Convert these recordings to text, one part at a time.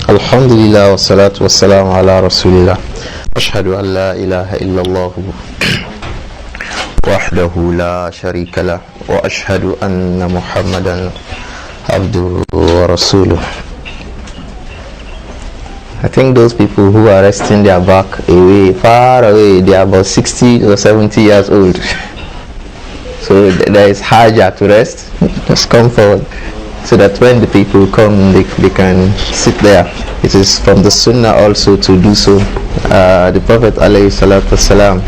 Alhamdulillah wa salatu wa salam ala rasulillah. Ashhadu an la ilaha illallah wahdahu la sharika lah wa ashhadu anna Muhammadan abduhu wa rasuluh. I think those people who are resting their back away, far away, they are about 60 or 70 years old. So there is haja to rest. Just come forward, so that when the people come, they can sit there. It is from the sunnah also to do so. The Prophet ﷺ,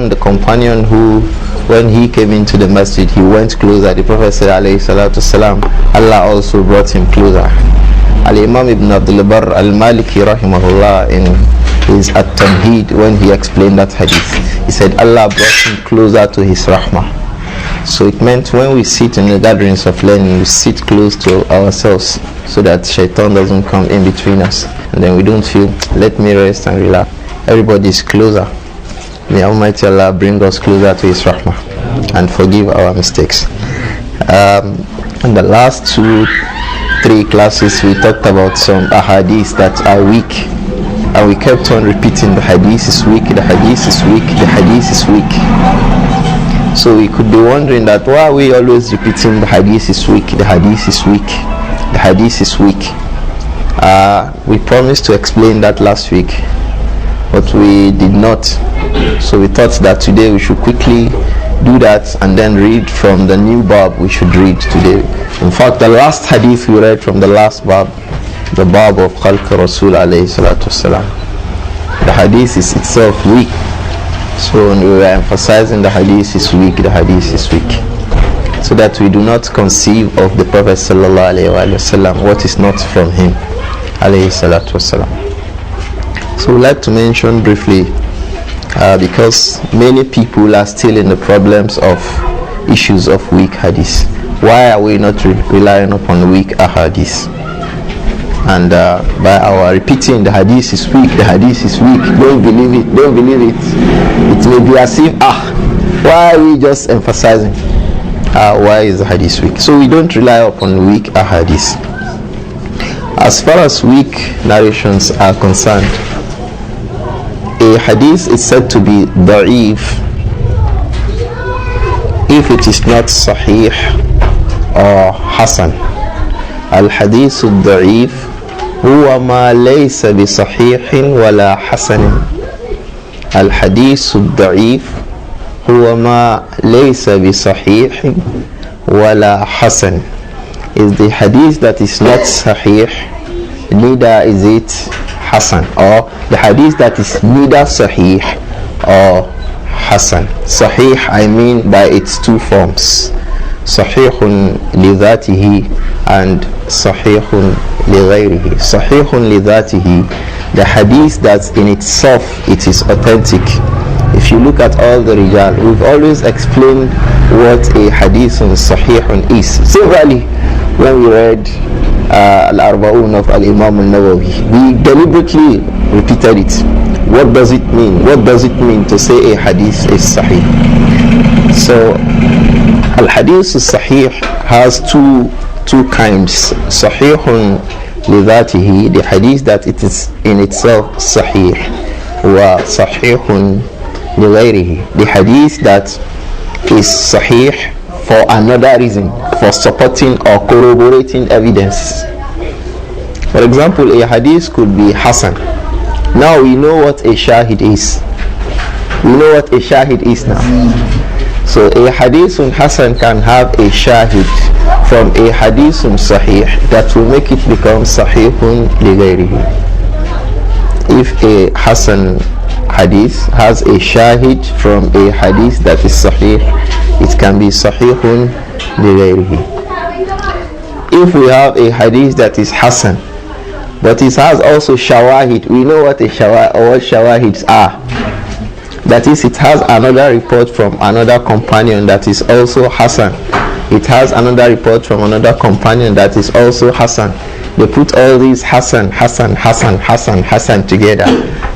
the companion who, when he came into the masjid, he went closer. The Prophet said ﷺ, Allah also brought him closer. Al-Imam Ibn Abdul Barr Al-Maliki rahimahullah, in his At-Tamheed, when he explained that hadith, he said Allah brought him closer to his rahmah. So it meant when we sit in the gatherings of learning, we sit close to ourselves, so that shaitan doesn't come in between us, and then we don't feel, let me rest and relax. Everybody is closer. May Almighty Allah bring us closer to his rahmah and forgive our mistakes. In the last 2-3 classes, we talked about some ahadith that are weak, and we kept on repeating, the hadith is weak, the hadith is weak, the hadith is weak. So we could be wondering that why are we always repeating the hadith is weak, the hadith is weak, the hadith is weak. We promised to explain that last week, but we did not. So we thought that today we should quickly do that and then read from the new bab we should read today. In fact, the last hadith we read from the last bab, the bab of Khalq Rasul alayhi salatu wasalam, the hadith is itself weak. So when we were emphasizing the hadith is weak, the hadith is weak, so that we do not conceive of the Prophet sallallahu alayhi wasallam what is not from him alayhi salatu wasalam. So we'd like to mention briefly, because many people are still in the problems of issues of weak hadith. Why are we not relying upon weak ahadith? And by our repeating the hadith is weak, the hadith is weak, don't believe it, don't believe it, it may be as if, why are we just emphasizing why is the hadith weak? So we don't rely upon weak ahadith. As far as weak narrations are concerned, a hadith is said to be da'if if it is not sahih or hasan. Al-hadith al-da'if huwa ma laysa bi sahihin wala hasanin. Al-hadith al-da'if huwa ma laysa bi sahihin wala hasan. Is the hadith that is not sahih, neither is it hasan, or the hadith that is neither sahih or hasan. Sahih, I mean by its two forms, sahihun li dhatihi and sahihun li ghayrihi. Sahihun li dhatihi, the hadith that in itself it is authentic. If you look at all the rijal, we've always explained what a hadithun sahihun is. Severally, when we read Al-Arba'un of Al-Imam Al-Nawawi, we deliberately repeated it. What does it mean? What does it mean to say a hadith is sahih? So Al-Hadith al-Sahih has two kinds. Sahihun li dhatihi, the hadith that it is in itself sahih, wa sahihun li ghayrihi, the hadith that is sahih for another reason, for supporting or corroborating evidence. For example, a hadith could be hasan. Now we know what a shahid is. We know what a shahid is now. So a hadithun hasan can have a shahid from a hadithun sahih that will make it become sahihun li ghayrihi. If a hasan hadith has a shahid from a hadith that is sahih, it can be sahihun li ghayrihi. If we have a hadith that is hasan, but it has also shawahid, we know what shawahids are. That is, it has another report from another companion that is also hasan. It has another report from another companion that is also hasan. They put all these hasan together,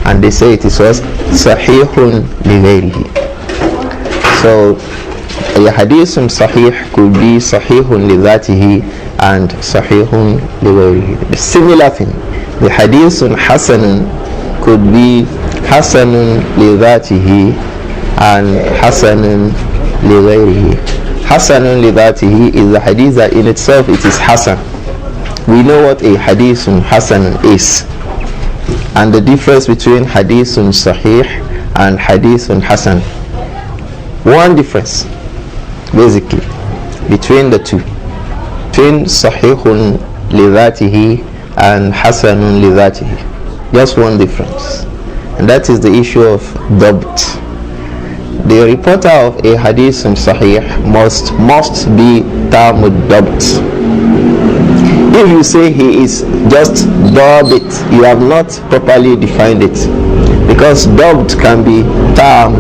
and they say it is sahihun li ghayrihi. So a hadithun sahih could be sahihun li dhatihi, and sahihun lighayrihi. The similar thing, the hadithun hasanun could be hasanun li dhatihi and hasanun lighayrihi. Hasanun li dhatihi is the hadith that in itself it is hasan. We know what a hadithun hasan is, and the difference between hadithun sahih and hadithun hasan. One difference basically between the two, between sahihun li dhatihi and hasanun li dhatihi. Just one difference, and that is the issue of dabt. The reporter of a hadithun sahih must be tamud dabt. If you say he is just dabit, you have not properly defined it, because dabt can be tam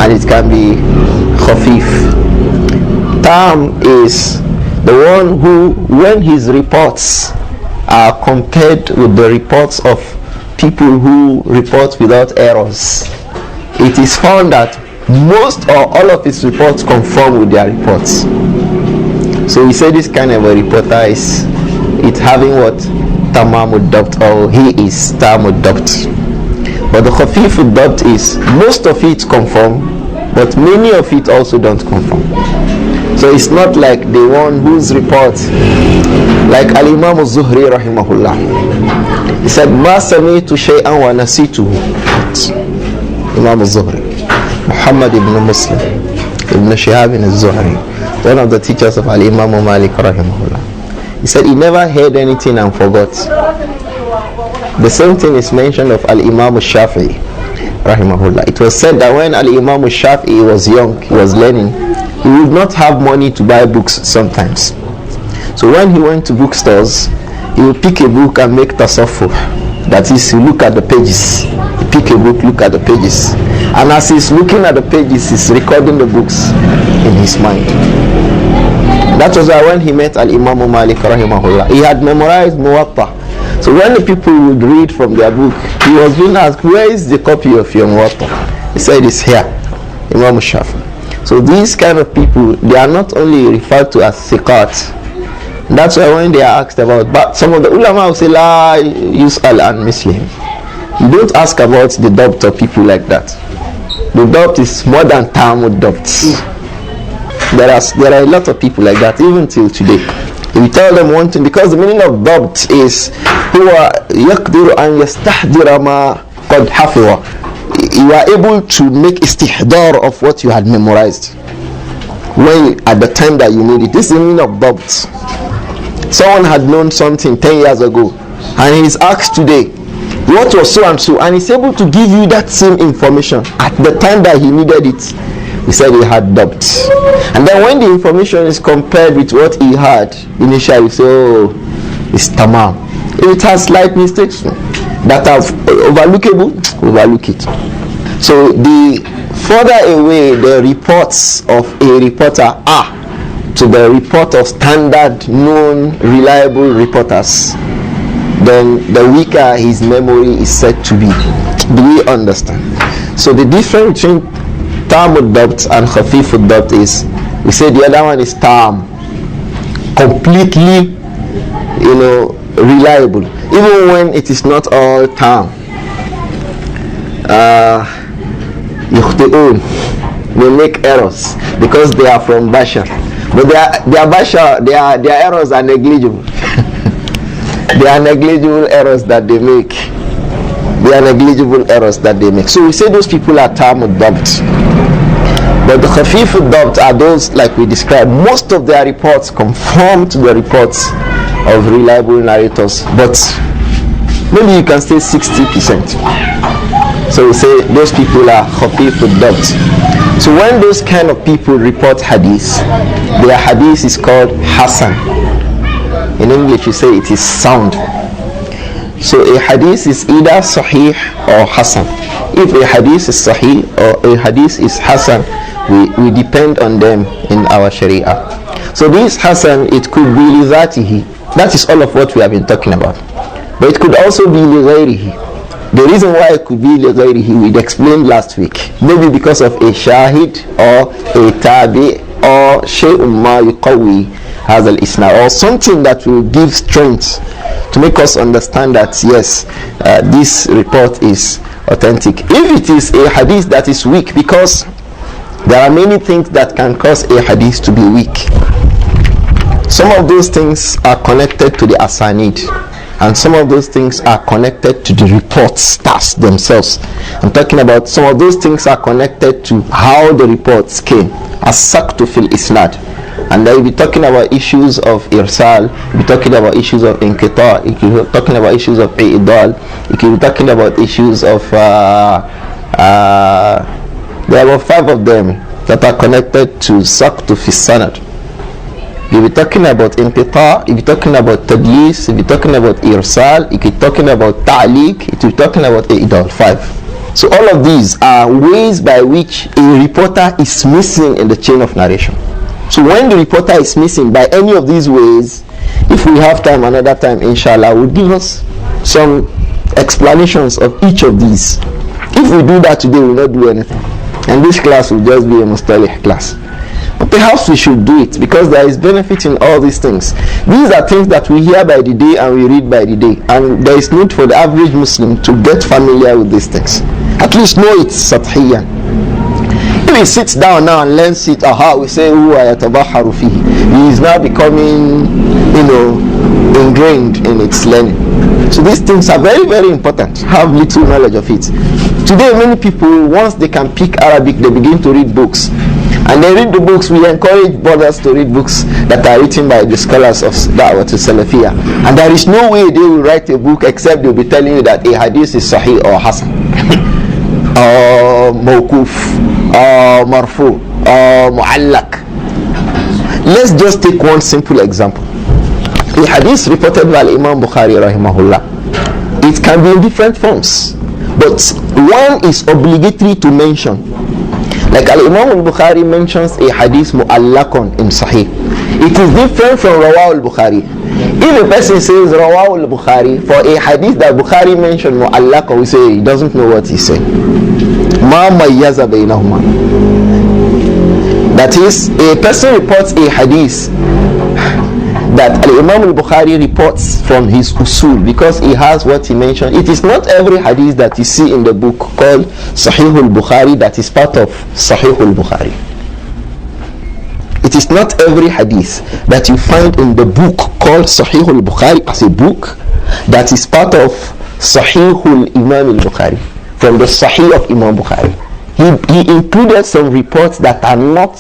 and it can be khafif. Tam is the one who, when his reports are compared with the reports of people who report without errors, it is found that most or all of his reports conform with their reports. So we say this kind of a reporter is having what? Tamamud dabt, or he is tamud dabt. But the khafifud dabt is most of it conform, but many of it also don't conform. So it's not like the one whose report, like Al-Imam al-Zuhri rahimahullah, he said, Ma sami'tu shay'an wa nasituhu. Imam al-Zuhri, Muhammad ibn Muslim ibn Shihab al-Zuhri, one of the teachers of Al-Imam Malik rahimahullah. He said he never heard anything and forgot. The same thing is mentioned of Al-Imam al-Shafi'i rahimahullah. It was said that when Al-Imam al-Shafi'i was young, he was learning, he would not have money to buy books sometimes. So when he went to bookstores, he would pick a book and make tasaffuh. That is, he look at the pages. He pick a book, look at the pages. And as he's looking at the pages, he's recording the books in his mind. That was why when he met Al-Imam Malik rahimahullah, he had memorized Muwatta. So when the people would read from their book, he was being asked, where is the copy of your Muwatta? He said, it's here, Imam Shafi. So these kind of people, they are not only referred to as thiqat. That's why when they are asked about, but some of the ulama will say, la yus'al an muslim. You don't ask about the doubt of people like that. The doubt is more than tamud doubt. There are a lot of people like that, even till today. If you tell them one thing, because the meaning of dabt is huwa yaqdiru an yastahdira ma qad hafiwa. You are able to make istihdar of what you had memorized when at the time that you need it. This is the meaning of dabt. Someone had known something 10 years ago and he is asked today, what was so and so, and he's able to give you that same information at the time that he needed it. He said he had doubt. And then when the information is compared with what he had initially, you say, oh, it's tamam. If it has slight mistakes that are overlookable, overlook it. So the further away the reports of a reporter are to the report of standard, known, reliable reporters, then the weaker his memory is said to be. Do we understand? So the difference between tamud dabt and khafifud dabt is, we say the other one is tam, completely, reliable, even when it is not all tam. Yukhti'un, they make errors because they are from Bashar, but their Bashar, their errors are negligible. They are negligible errors that they make. They are negligible errors that they make. So we say those people are tamud dabt. But the khafifud dabt are those like we described. Most of their reports conform to the reports of reliable narrators, but maybe you can say 60%. So we say those people are khafifud dabt. So when those kind of people report hadith, their hadith is called hasan. In English you say it is sound. So a hadith is either sahih or hasan. If a hadith is sahih or a hadith is hasan, we depend on them in our sharia. So this hasan, it could be li dhatihi. That is all of what we have been talking about. But it could also be li ghayrihi. The reason why it could be li ghayrihi we explained last week. Maybe because of a shahid or a tabi or shay'un ma yuqawi hadha al-isnad, or something that will give strength to make us understand that yes, this report is authentic. If it is a hadith that is weak, because there are many things that can cause a hadith to be weak. Some of those things are connected to the asanid, and some of those things are connected to the reports themselves. I'm talking about some of those things are connected to how the reports came, as-saktu fil isnad. And then we'll be talking about issues of irsal, we'll be talking about issues of inqita, we'll be talking about issues of i'dal, we'll be talking about issues of there were 5 of them that are connected to saktu fil sanad. You'll be talking about inqita, you'll be talking about tadlis, you'll be talking about irsal, you'll be talking about ta'liq, you'll be talking about i'dal. 5. So all of these are ways by which a reporter is missing in the chain of narration. So when the reporter is missing by any of these ways, if we have time another time, inshallah, we'll give us some explanations of each of these. If we do that today, we will not do anything, and this class will just be a mustalih class. But perhaps we should do it, because there is benefit in all these things. These are things that we hear by the day and we read by the day, and there is need for the average Muslim to get familiar with these things. At least know it's sathiyan. If he sits down now and learns it, we say huwa yatabaharu fihi. He is now becoming, ingrained in its learning. So these things are very, very important. Have little knowledge of it. Today, many people, once they can pick Arabic, they begin to read books. And they read the books. We encourage brothers to read books that are written by the scholars of Da'wah to Salafiyah. And there is no way they will write a book except they'll be telling you that a hadith is sahih or hasan, or mawkuf, or marfu, or mu'allaq. Let's just take one simple example. A hadith reported by Imam Bukhari rahimahullah. It can be in different forms, but one is obligatory to mention. Like Al-Imam al-Bukhari mentions a hadith mu'allaqan in Sahih. It is different from Rawah al-Bukhari. If a person says Rawah al-Bukhari for a hadith that Bukhari mentioned mu'allaqan, we say he doesn't know what he's saying. Ma mayyaza baynahuma. That is, a person reports a hadith that Al-Imam al-Bukhari reports from his usul because he has what he mentioned. It is not every hadith that you see in the book called Sahih al-Bukhari that is part of Sahih al-Bukhari. It is not every hadith that you find in the book called Sahih al-Bukhari as a book that is part of Sahih al-Imam al-Bukhari, from the Sahih of Imam Bukhari. He included some reports that are not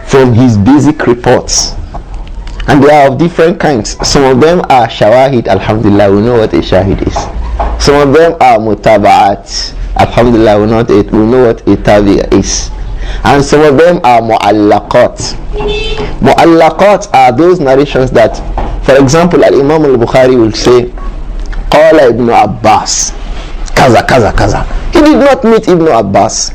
from his basic reports. And they are of different kinds. Some of them are shawahid, alhamdulillah, we know what a shahid is. Some of them are mutaba'at, alhamdulillah, we know what a tabi'ah is. And some of them are mu'allaqat. Mu'allaqat are those narrations that, for example, Al-Imam al-Bukhari will say, Qala Ibn Abbas, kaza, kaza, kaza. He did not meet Ibn Abbas.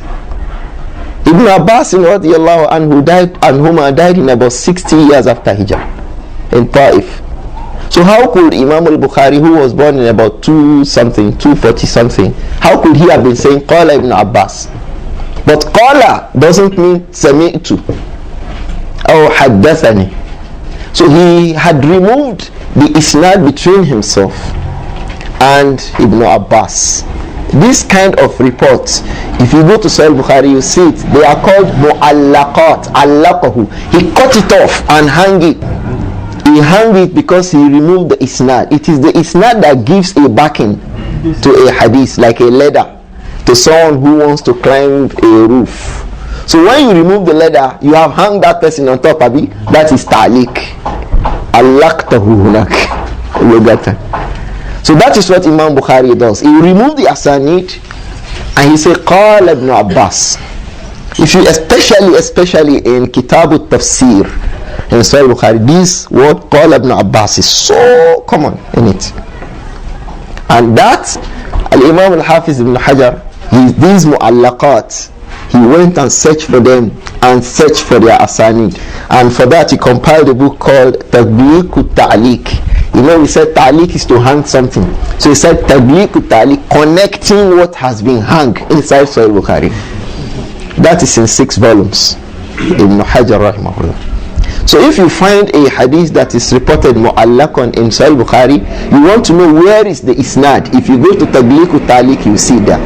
Ibn Abbas radiyallahu anhu died in about 60 years after Hijrah in Ta'if. So how could Imam al-Bukhari, who was born in about 240 something, how could he have been saying Qala Ibn Abbas? But Qala doesn't mean Sami'tu or Haddathani. So he had removed the isnad between himself and Ibn Abbas. This kind of reports, if you go to Sahih Bukhari, you see it. They are called mu'allaqat. Allaqahu. He cut it off and hung it. He hung it because he removed the isnad. It is the isnad that gives a backing to a hadith, like a ladder to someone who wants to climb a roof. So when you remove the ladder, you have hung that person on top of it. That is ta'liq. Allaqtahu hunak. So that is what Imam Bukhari does. He removed the asanid and he said Qala Ibn Abbas. If you especially in Kitab At-Tasfiyah in Sahih Bukhari, this word Qala Ibn Abbas is so common in it. And that Al-Imam Al-Hafiz Ibn Hajar, these mu'allaqat, he went and searched for them and searched for their asanid, and for that he compiled a book called Tabliq Ta'liq. You know, we said ta'liq is to hang something. So he said tabliq ta'liq, connecting what has been hung inside Sahih Bukhari. That is in 6 volumes. Ibn Hajar rahimahullah. So if you find a hadith that is reported mu'allaqan in Sahih Bukhari, you want to know where is the isnad. If you go to Tagliq Ta'liq, you see that.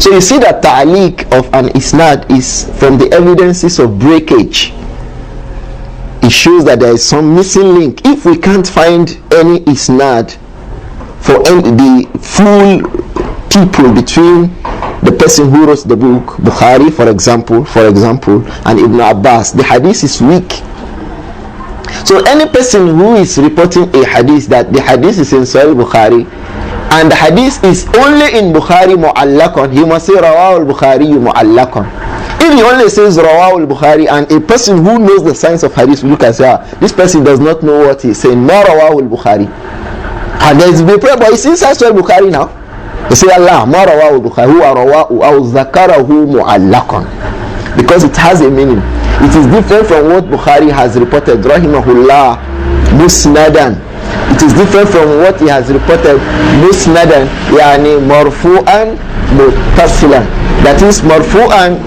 So you see that ta'liq of an isnad is from the evidences of breakage. It shows that there is some missing link. If we can't find any isnad for the full people between the person who wrote the book, Bukhari for example, and Ibn Abbas, the hadith is weak. So any person who is reporting a hadith that the hadith is in Sahih Bukhari and the hadith is only in Bukhari mu'allaqan, he must say Rawahu al-Bukhari mu'allaqan. If he only says Rawahu al-Bukhari and a person who knows the science of hadith will look and say, this person does not know what he's saying, no Rawahu al-Bukhari. And there is a prayer, but it's inside Sahih Bukhari now. You say Allah, ma rawahu al-Bukhari, huwa rawahu aw zakarahu mu'allaqan. Because it has a meaning. It is different from what Bukhari has reported, rahimahullah, musnadan. It is different from what he has reported, musnadan, yani marfu'an muttasilan. That is marfu'an,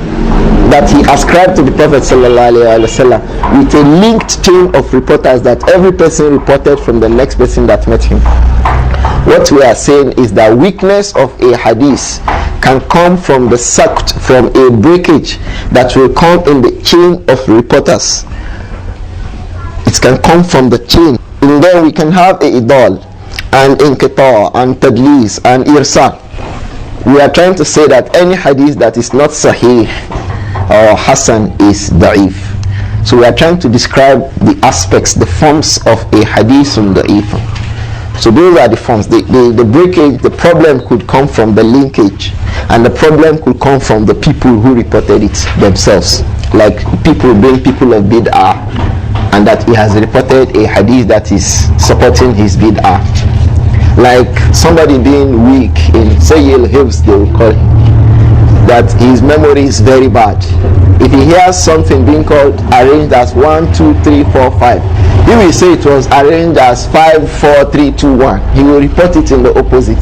that he ascribed to the Prophet sallallahu alaihi wasallam, with a linked chain of reporters that every person reported from the next person that met him. What we are saying is that weakness of a hadith can come from the sakt, from a breakage that will come in the chain of reporters. It can come from the chain. And then we can have a idal and inqita and tadlis and irsal. We are trying to say that any hadith that is not sahih or hasan is da'if. So we are trying to describe the aspects, the forms of a hadith from da'if. So those are the forms. The breakage, the problem could come from the linkage, and the problem could come from the people who reported it themselves. Like people being people of bid'ah, and that he has reported a hadith that is supporting his bid'ah. Like somebody being weak in Sayyil Hibs, they will call him, that his memory is very bad. If he hears something being called arranged as 1, 2, 3, 4, 5, he will say it was arranged as 5, 4, 3, 2, 1. He will report it in the opposite.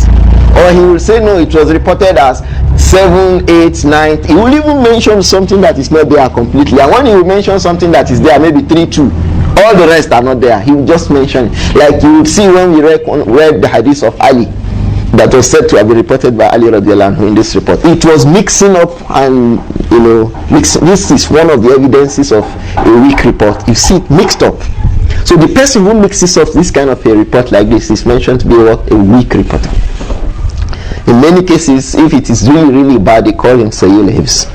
Or he will say no, it was reported as 7, 8, 9. He will even mention something that is not there completely. And when he will mention something that is there, maybe 3, 2, all the rest are not there. He will just mention it. Like you will see when we read the hadith of Ali, that was said to have been reported by Ali radiallahu anhu in this report. It was mixing up, and this is one of the evidences of a weak report. You see it mixed up. So the person who mixes up this kind of a report like this is mentioned to be what? A weak reporter. In many cases, if it is really, really bad, they call him Sayyil Hifz.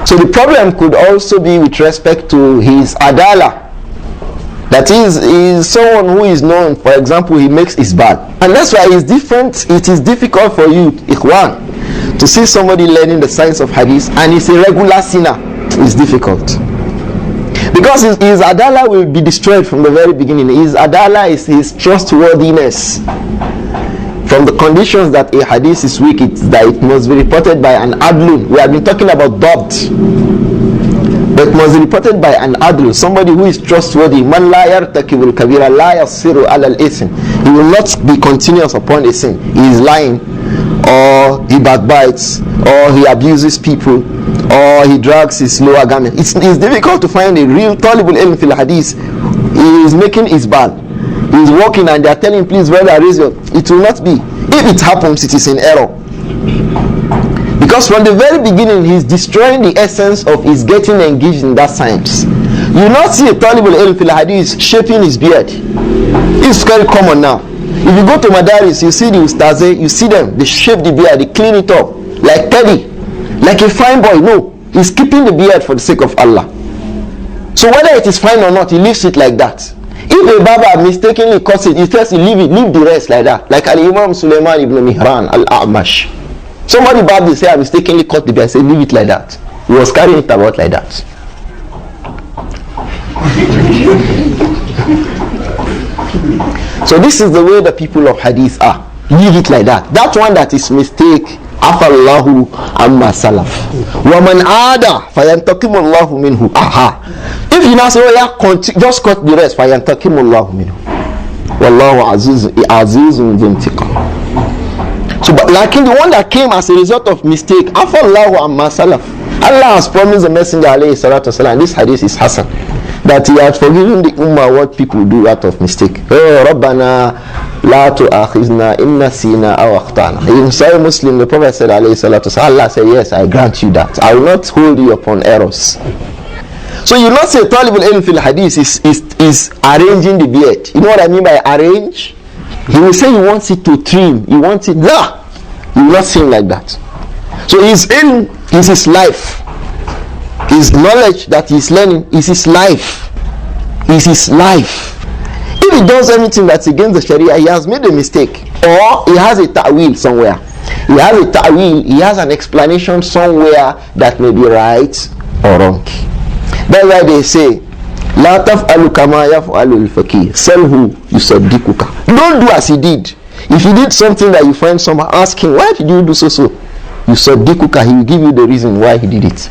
So the problem could also be with respect to his adala. That is someone who is known, for example, he makes isbal. And that's why it's different. It is difficult for you, ikhwan, to see somebody learning the science of hadith and he's a regular sinner. It's difficult. Because his adala will be destroyed from the very beginning. His adala is his trustworthiness. From the conditions that a hadith is weak, it's that it must be reported by an adlun. We have been talking about dabt. But it must be reported by an adlun, somebody who is trustworthy. Man la yartakibul kabira la yasiru ala al-ithm. He will not be continuous upon a sin. He is lying, or he backbites, or he abuses people, or he drags his lower garment. It's difficult to find a real tolerable ilm fil hadith. He is making isbal. He is walking and they are telling him, please brother, raise your... It will not be. If it happens, it is in error. Because from the very beginning, he is destroying the essence of his getting engaged in that science. You will not see a tolerable ilm fil hadith shaping his beard. It's very common now. If you go to Madaris, you see the ustaze, you see them, they shape the beard, they clean it up, like Teddy, like a fine boy. No, he's keeping the beard for the sake of Allah. So whether it is fine or not, he leaves it like that. If a Baba mistakenly cuts it, he says leave it, leave the rest like that. Like Al-Imam Sulaiman ibn Mihran al-A'mash. Somebody Baba say I mistakenly cut the beard, say leave it like that. He was carrying it about like that. So this is the way the people of hadith are. Leave it like that. That one that is mistake, afallahu amma salaf. Wa man ada fayantakimullahu minhu. Aha. If you now say, oh yeah, just cut the rest, fayantakimullahu minhu. Wallahu azizun dhintiqam. So but like in the one that came as a result of mistake, afallahu amma salaf. Allah has promised the Messenger alayhi salatu wasalam, this hadith is Hasan, that he had forgiven the ummah what people do out of mistake. Oh, Rabbana la tu'akhizna in nasina aw akhtana. In Sahih Muslim, the Prophet said alayhi salatu wasalam, Allah said, yes, I grant you that. I will not hold you upon errors. So you not say Talibul Ilm fil hadith is arranging the beard. You know what I mean by arrange? He will say he wants it to trim. He wants it there. You will not sing like that. So his ilm is his life. His knowledge that he's learning is his life. Is his life. If he does anything that's against the Sharia, he has made a mistake. Or he has a ta'wil somewhere. He has a ta'wil, he has an explanation somewhere that may be right or wrong. That's why they say, La taf'alu kama yaf'alu al-faqih. Salhu yusaddikuka. Don't do as he did. If he did something that you find someone, ask him, why did you do so? Yusaddikuka, he will give you the reason why he did it.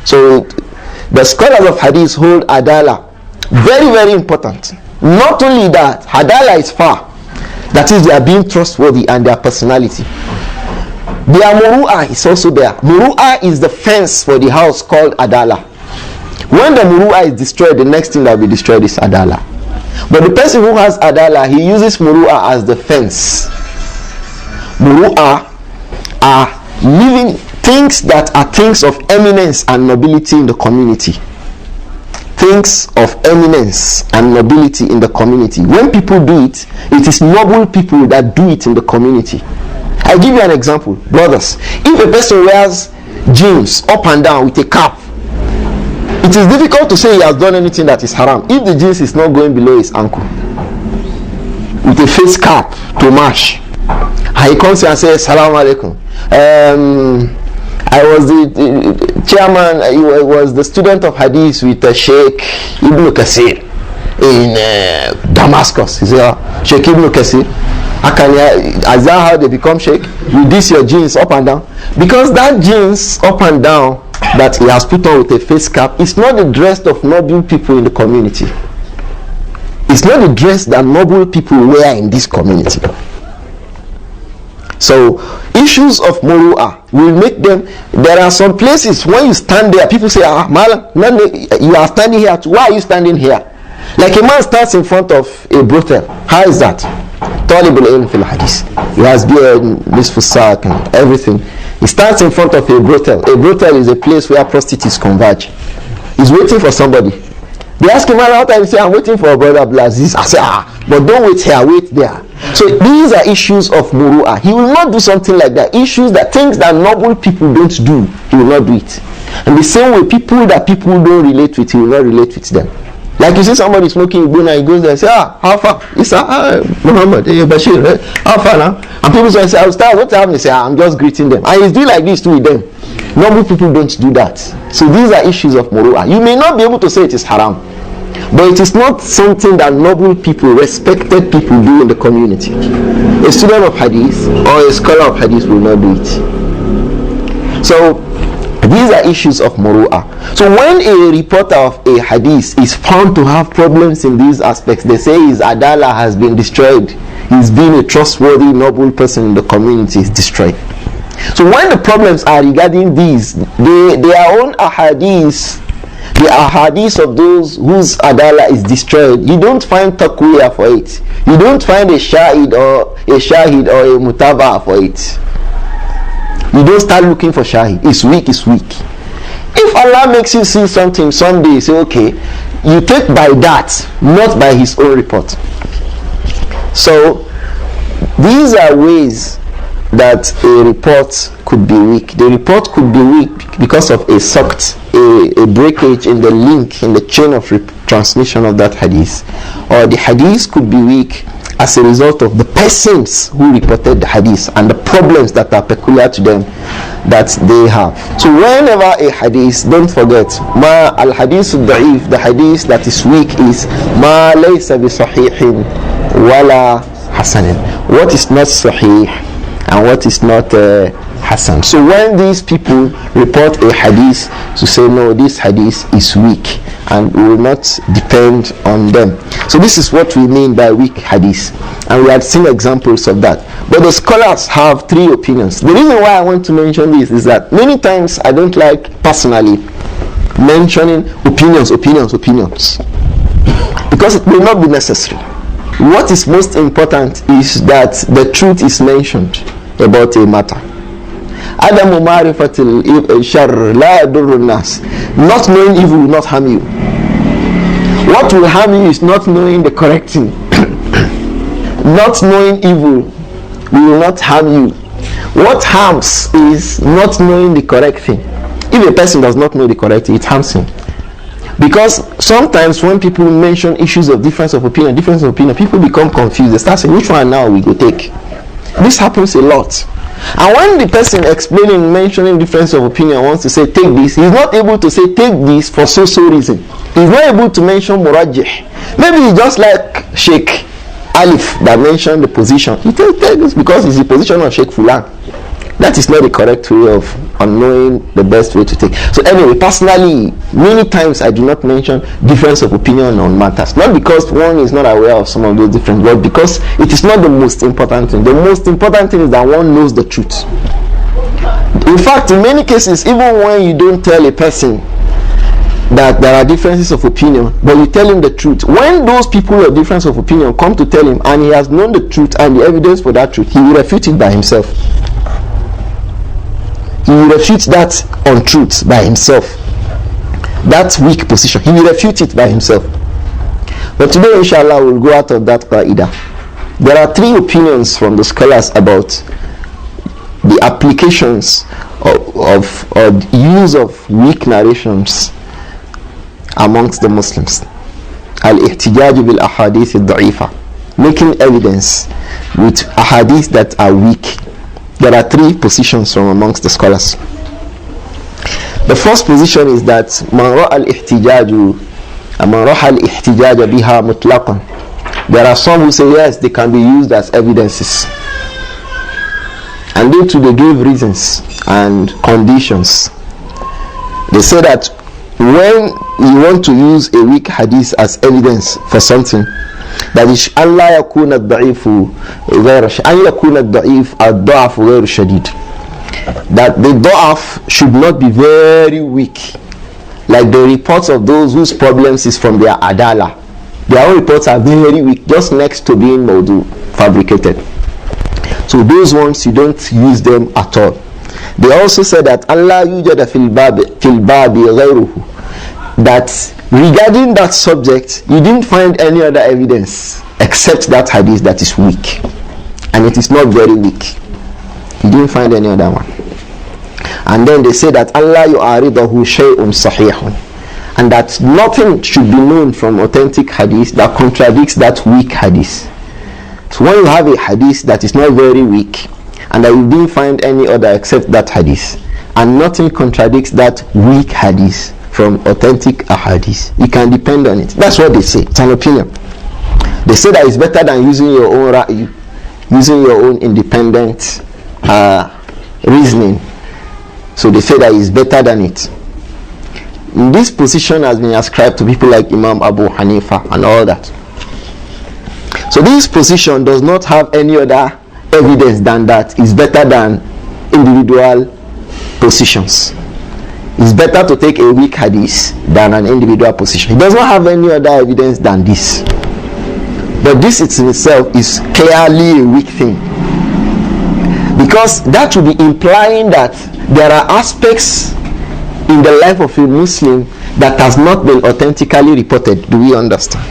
So the scholars of hadith hold adala very, very important. Not only that, adala is far. That is, they are being trustworthy and their personality. Their muru'ah is also there. Muru'ah is the fence for the house called adala. When the muru'ah is destroyed, the next thing that will be destroyed is adala. But the person who has adala, he uses muru'ah as the fence. Muru'ah are living things that are things of eminence and nobility in the community. Things of eminence and nobility in the community. When people do it, it is noble people that do it in the community. I'll give you an example. Brothers, if a person wears jeans up and down with a cap, it is difficult to say he has done anything that is haram if the jeans is not going below his ankle. With a face cap to match, and he comes here and says, Assalamu alaikum. I was the chairman, I was the student of hadith with Shaykh Ibn Kathir in Damascus. He said, Shaykh Ibn Kathir, is that how they become Shaykh? With this your jeans up and down? Because that jeans up and down that he has put on with a face cap is not the dress of noble people in the community. It's not the dress that noble people wear in this community. So issues of muru'ah will make them. There are some places when you stand there, people say, Malam, you are standing here too. Why are you standing here? Like a man stands in front of a brothel. How is that? Talibul ilm fil hadith. He has beard, nisfu sak and everything. He stands in front of a brothel. A brothel is a place where prostitutes converge. He's waiting for somebody. They ask him, what time? He say, I'm waiting for a brother Blazis. I say, but don't wait here, wait there. So these are issues of muru'ah. He will not do something like that. Issues that things that noble people don't do, he will not do it. And the same way, people that people don't relate with, he will not relate with them. Like you see somebody smoking Ibuna, he goes there and say, how far? He say, Muhammad, Bashir, how far now? And people say, what's happening? He say, I'm just greeting them. And he's doing like this too with them. Noble people don't do that. So these are issues of muru'ah. You may not be able to say it is haram, but it is not something that noble people, respected people do in the community. A student of hadith or a scholar of hadith will not do it. So these are issues of muru'ah. So when a reporter of a hadith is found to have problems in these aspects, they say his adala has been destroyed. He's been a trustworthy, noble person in the community is destroyed. So when the problems are regarding these, their own ahadith, the ahadith of those whose adala is destroyed, you don't find taqwiyah for it. You don't find a shahid or a mutaba for it. You don't start looking for shahid. It's weak, it's weak. If Allah makes you see something someday, you say, okay, you take by that, not by his own report. So these are ways that a report could be weak. The report could be weak because of a sucked, a breakage in the link, in the chain of transmission of that hadith. Or the hadith could be weak as a result of the persons who reported the hadith and the problems that are peculiar to them that they have. So whenever a hadith, don't forget, ma al hadith da'if, the hadith that is weak is ma laysa bi sahihin wala hasanin. What is not sahih and what is not Hassan. So when these people report a hadith to say no, this hadith is weak, and we will not depend on them. So this is what we mean by weak hadith, and we have seen examples of that. But the scholars have three opinions. The reason why I want to mention this is that many times I don't like personally mentioning opinions, because it may not be necessary. What is most important is that the truth is mentioned about a matter. Adamu ma'rifatil sharr la yadurru nas. Not knowing evil will not harm you. What will harm you is not knowing the correct thing. Not knowing evil will not harm you. What harms is not knowing the correct thing. If a person does not know the correct thing, it harms him. Because sometimes when people mention issues of difference of opinion, people become confused. They start saying, which one now we go take? This happens a lot. And when the person explaining, mentioning difference of opinion wants to say take this, he's not able to say take this for so reason. He's not able to mention murajjih. Maybe he's just like Shaykh Alif that mentioned the position. He take this because it's the position of Shaykh Fulan. That is not the correct way of knowing the best way to take. So anyway, personally, many times I do not mention difference of opinion on matters. Not because one is not aware of some of those different, but because it is not the most important thing. The most important thing is that one knows the truth. In fact, in many cases, even when you don't tell a person that there are differences of opinion, but you tell him the truth, when those people of difference of opinion come to tell him and he has known the truth and the evidence for that truth, he will refute it by himself. He will refute that untruth by himself. That weak position, he will refute it by himself. But today, inshallah, we'll go out of that qaida. There are three opinions from the scholars about the applications of use of weak narrations amongst the Muslims. Al-ihtijaj bil ahadith al-da'ifa, making evidence with ahadith that are weak. There are three positions from amongst the scholars. The first position is that man ra'a al-ihtijaj biha mutlaqan. There are some who say yes, they can be used as evidences, and they too, they give reasons and conditions. They say that when you want to use a weak hadith as evidence for something, that is Allah yakun ad-da'if ad-da'af ghayr shadid, that the da'af should not be very weak, like the reports of those whose problems is from their adala. Their own reports are very weak, just next to being mawdu, fabricated. So those ones, you don't use them at all. They also said that Allah yujada fil babi ghayruhu, that regarding that subject you didn't find any other evidence except that hadith that is weak, and it is not very weak. You didn't find any other one. And then they say that Allah yu'aridahu shay'un sahihun, and that nothing should be known from authentic hadith that contradicts that weak hadith. So when you have a hadith that is not very weak and that you didn't find any other except that hadith, and nothing contradicts that weak hadith from authentic ahadith, you can depend on it. That's what they say. It's an opinion. They say that it's better than using your own ra'yu, using your own independent reasoning. So they say that it's better than it. This position has been ascribed to people like Imam Abu Hanifa and all that. So this position does not have any other evidence than that it's better than individual positions. It's better to take a weak hadith than an individual position. It does not have any other evidence than this. But this in itself is clearly a weak thing, because that would be implying that there are aspects in the life of a Muslim that has not been authentically reported. Do we understand?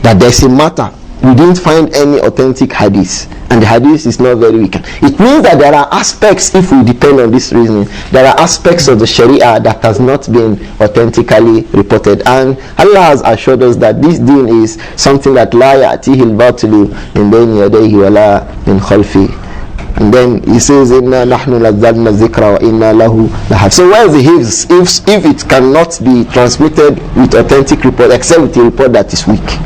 That there's a matter, we didn't find any authentic hadith, and the hadith is not very weak. It means that there are aspects, if we depend on this reasoning, there are aspects of the Sharia that has not been authentically reported. And Allah has assured us that this deen is something that la ya'tihi al-batilu min bayni yadayhi wa la min khalfi. And then he says, inna nahnu nazzalna dhikra wa inna lahu lahaf. So where is the hifz if it cannot be transmitted with authentic report except with a report that is weak?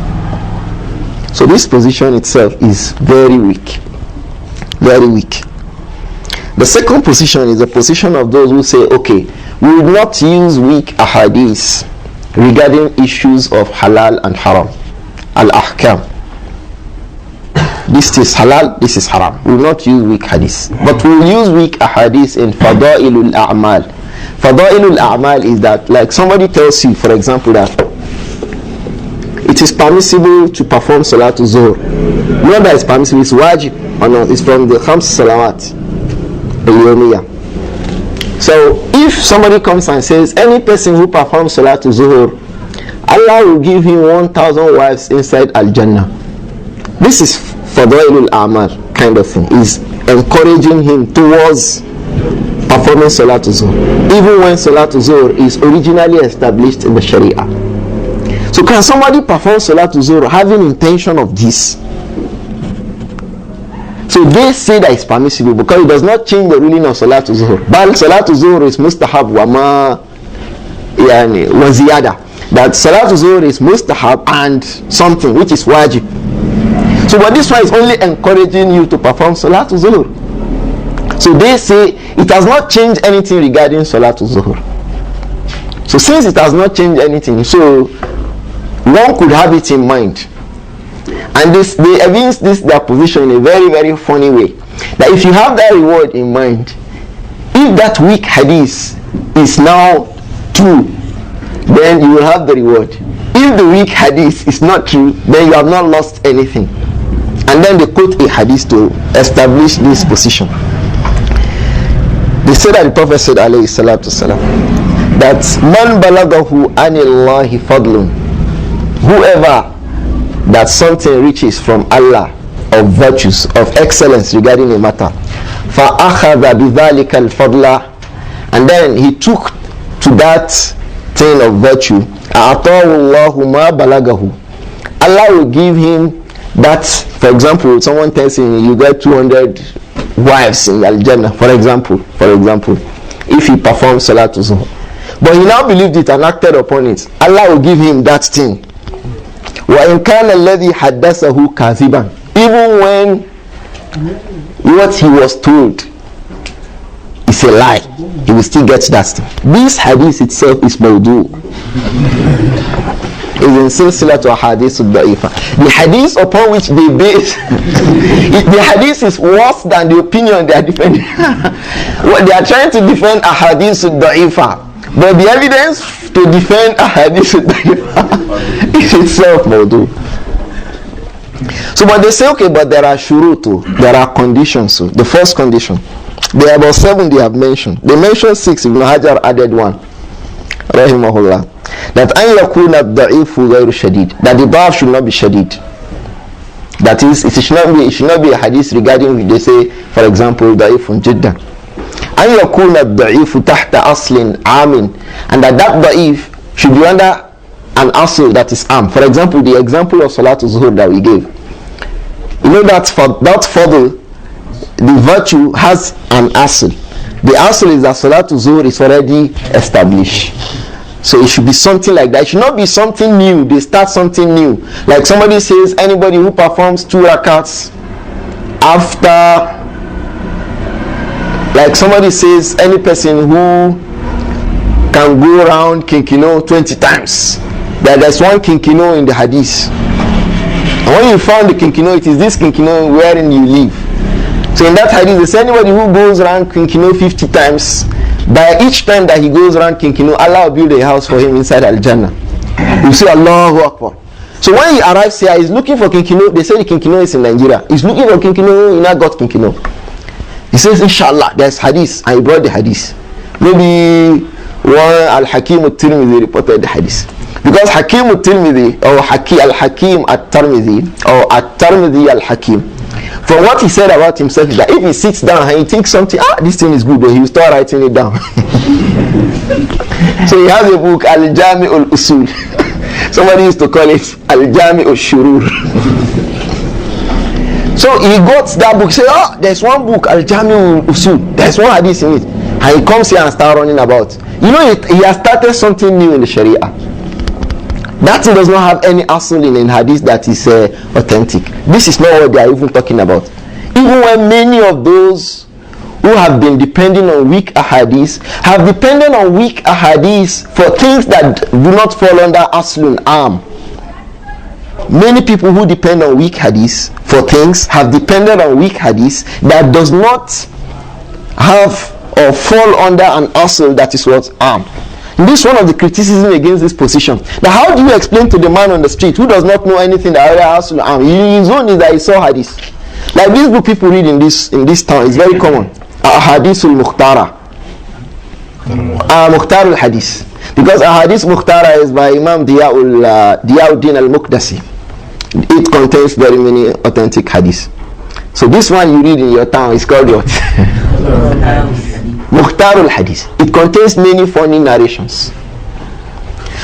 So this position itself is very weak, very weak. The second position is the position of those who say, okay, we will not use weak ahadith regarding issues of halal and haram, al-ahkam. This is halal, this is haram. We will not use weak hadith, but we will use weak ahadith in fada'ilul a'mal. Fada'ilul a'mal is that, like somebody tells you, for example, that it is permissible to perform salatul zuhr. Not that it's permissible, it's wajib or not. It's from the khams salawat. So if somebody comes and says any person who performs salatul zuhr, Allah will give him 1,000 wives inside al-Jannah. This is fadailul a'mal kind of thing, is encouraging him towards performing salatul zuhr, even when salatul zuhr is originally established in the Sharia. So can somebody perform salatul zuhr having intention of this? So they say that it's permissible because it does not change the ruling of salatul zuhr. But salatul zuhr is mustahab wa ma yani wa ziyada. That salatul zuhr is mustahab and something which is wajib. So but this one is only encouraging you to perform salatul zuhr. So they say it has not changed anything regarding salatul zuhr. So since it has not changed anything, so one could have it in mind. And they evince this their position in a very, very funny way. That if you have that reward in mind, if that weak hadith is now true, then you will have the reward. If the weak hadith is not true, then you have not lost anything. And then they quote a hadith to establish this position. They say that the Prophet said, alayhi salatu salam, that man balagahu anillahi fadlun, whoever that something reaches from Allah of virtues, of excellence regarding a matter, فَأَخَذَ بِذَلِكَ الْفَضْلَ, and then he took to that thing of virtue, أَعْطَاهُ اللَّهُ مَا بَلَغَهُ, Allah will give him that. For example, someone tells him you get 200 wives in Al-Jannah, for example, if he performs Salatul Zuhr, but he now believed it and acted upon it, Allah will give him that thing. وَإِنْ كَانَ الَّذِي حَدَّثَهُ كَاذِبًا, even when what he was told is a lie, he will still get that thing. This hadith itself is mawdu'. Is in silsilatu hadith ad-da'ifa. The hadith upon which they base the hadith is worse than the opinion they are defending. What they are trying to defend a hadith ad-da'ifa, but the evidence to defend a hadith ad-da'ifa is itself mawdu'. So but they say, okay, but there are shurutu, there are conditions. So the first condition, there are about 7 they have mentioned. They mentioned 6, Ibn Hajar added 1, rahimahullah, that an yakuna ad-da'ifu ghayru shadid, that the da'af should not be shadid. That is, it should not be a hadith regarding, they say, for example, da'ifun jiddan. An yakuna ad-da'ifu tahta aslin amin, and that da'if should be under an asl that is am. For example, the example of Salatul Zuhur that we gave, you know that for that fadl, the virtue has an asl. The asl is that Salatul Zuhur is already established. So it should be something like that. It should not be something new. They start something new. Like somebody says, anybody who performs 2 rakats after, like somebody says, any person who can go around Kinkino 20 times. That there's one Kinkino in the hadith. And when you found the Kinkino, it is this Kinkino wherein you live. So in that hadith, they say anybody who goes around Kinkino 50 times, by each time that he goes around Kinkino, Allah will build a house for him inside Al-Jannah. You say Allahu Akbar. So when he arrives here, he's looking for Kinkino. They say the Kinkino is in Nigeria. He's looking for Kinkino, he not got Kinkino. He says, Inshallah, there's hadith. And he brought the hadith. Maybe one Al-Hakim At-Tirmidhi reported the hadith. Because Hakim At-Tirmidhi, or Al-Hakim At-Tirmidhi, or At-Tirmidhi Al-Hakim, from what he said about himself is that if he sits down and he thinks something, this thing is good, he will start writing it down. So he has a book, Al-Jami Al-Usul. Somebody used to call it Al-Jami Al-Shurur. So he got that book, say, there's one book, Al-Jami Al-Usul, there's one hadith in it. And he comes here and starts running about. You know, he has started something new in the Sharia. That thing does not have any asl in hadith that is authentic. This is not what they are even talking about. Even when many of those who have been depending on weak ahadith have depended on weak ahadith for things that do not fall under aslun am. Many people who depend on weak hadith for things have depended on weak hadith that does not have or fall under an asl that is what am. This is one of the criticism against this position. Now, how do you explain to the man on the street who does not know anything that asl am? His own is that he saw hadith. Like this book people read in this town is very common. Ahadithul Mukhtara. Mukhtar al-Hadith. Because Ahadith Mukhtara is by Imam Diyauddin al-Muqdasi. It contains very many authentic hadiths. So this one you read in your town is called what? Mukhtar al-Hadith. It contains many funny narrations.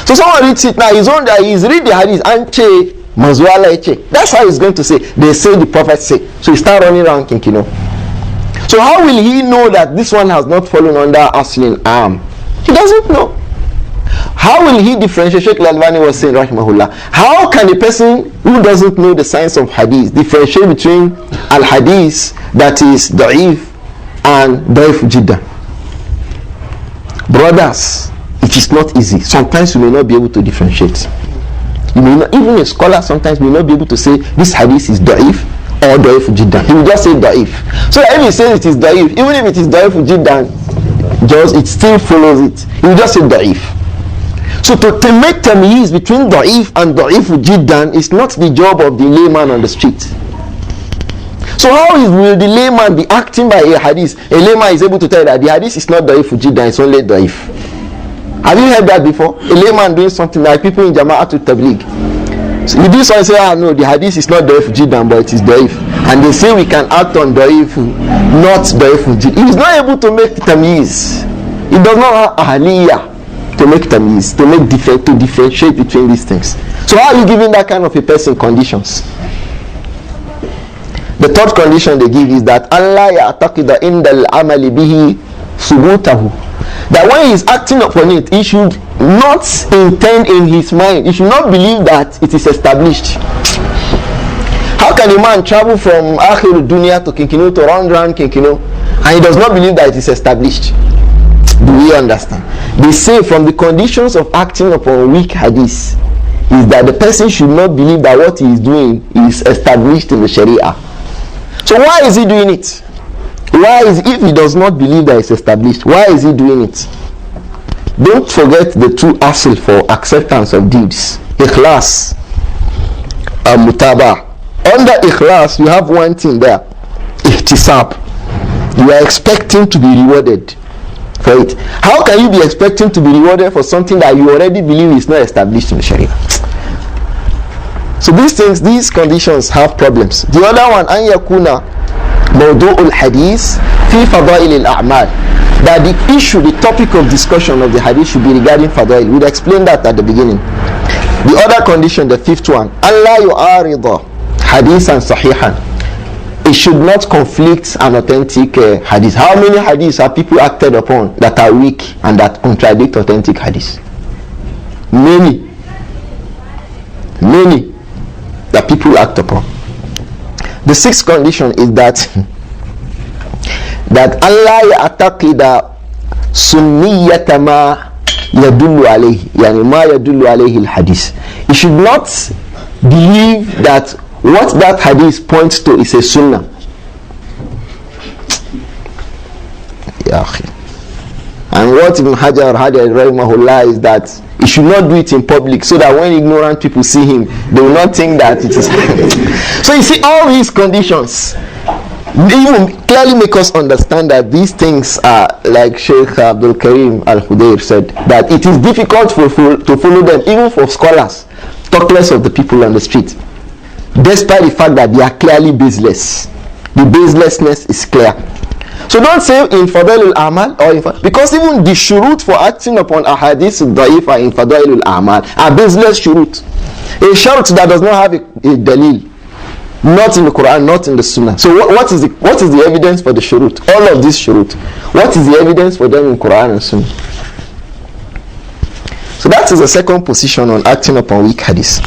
So someone reads it now, his own that he's read the hadith and che mazwala eche. That's how he's going to say. They say the prophet say. So he start running around thinking, So how will he know that this one has not fallen under aslin am? He doesn't know. How will he differentiate? Shaykh Al-Albani was saying, rahimahullah, how can a person who doesn't know the science of hadith differentiate between al-hadith that is da'if and da'if jiddan? Brothers, it is not easy. Sometimes you may not be able to differentiate. You may not, even a scholar sometimes may not be able to say this hadith is da'if or da'if jiddan. He will just say da'if. So if he says it is da'if, even if it is da'if jiddan, it still follows it. He will just say da'if. So to make tamyiz between da'if and da'if jiddan is not the job of the layman on the street. So how will the layman be acting by a hadith? A layman is able to tell that the hadith is not da'if jiddan, it's only da'if. Have you heard that before? A layman doing something like people in Jama'atul Tabligh. So you do something say, no, the hadith is not da'if jiddan, but it is da'if. And they say we can act on da'if, not da'if jiddan. He is not able to make tamyiz. He does not have ahliyah to make tamyiz, to differentiate between these things. So how are you giving that kind of a person conditions? The third condition they give is that Allah ya'taqida indal amali bihi subutahu. That when he is acting upon it, he should not intend in his mind, he should not believe that it is established. How can a man travel from Akhir Dunya to Kinkino to round Kinkino and he does not believe that it is established? Do we understand? They say from the conditions of acting upon weak hadith is that the person should not believe that what he is doing is established in the Sharia. So why is he doing it? If he does not believe that it's established, why is he doing it? Don't forget the two asl for acceptance of deeds. Ikhlas and mutaba. Under ikhlas, you have one thing there. Ihtisab. You are expecting to be rewarded for it. How can you be expecting to be rewarded for something that you already believe is not established in the Sharia? So these conditions have problems. The other one, an yakuna mawdu'ul hadith fi fadail al-a'mal. That the issue, the topic of discussion of the hadith should be regarding fadail. We'll explain that at the beginning. The other condition, the fifth one, an la yu'arida hadithan sahihan. It should not conflict an authentic hadith. How many hadiths have people acted upon that are weak and that contradict authentic hadith? Many that people act upon. The sixth condition is that Allah ya'taqida sunniyata ma yadullu alayhi, yani ma yadullu alayhi al-hadith. He should not believe that what that hadith points to is a sunnah. And what Ibn Hajar had rahimahullah is that he should not do it in public, so that when ignorant people see him, they will not think that it is. So you see, all these conditions even clearly make us understand that these things are, like Shaykh Abdul Karim Al-Hudayr said, that it is difficult to follow them, even for scholars, talk less of the people on the street, despite the fact that they are clearly baseless. The baselessness is clear. So don't say in Fadailul Amal or because even the shurut for acting upon a hadith da'ifa in Fadailul Amal are baseless shurut. A shurut that does not have a dalil, not in the Quran, not in the Sunnah. So what is the evidence for the shurut? All of these shurut. What is the evidence for them in Quran and Sunnah? So that is the second position on acting upon weak hadith.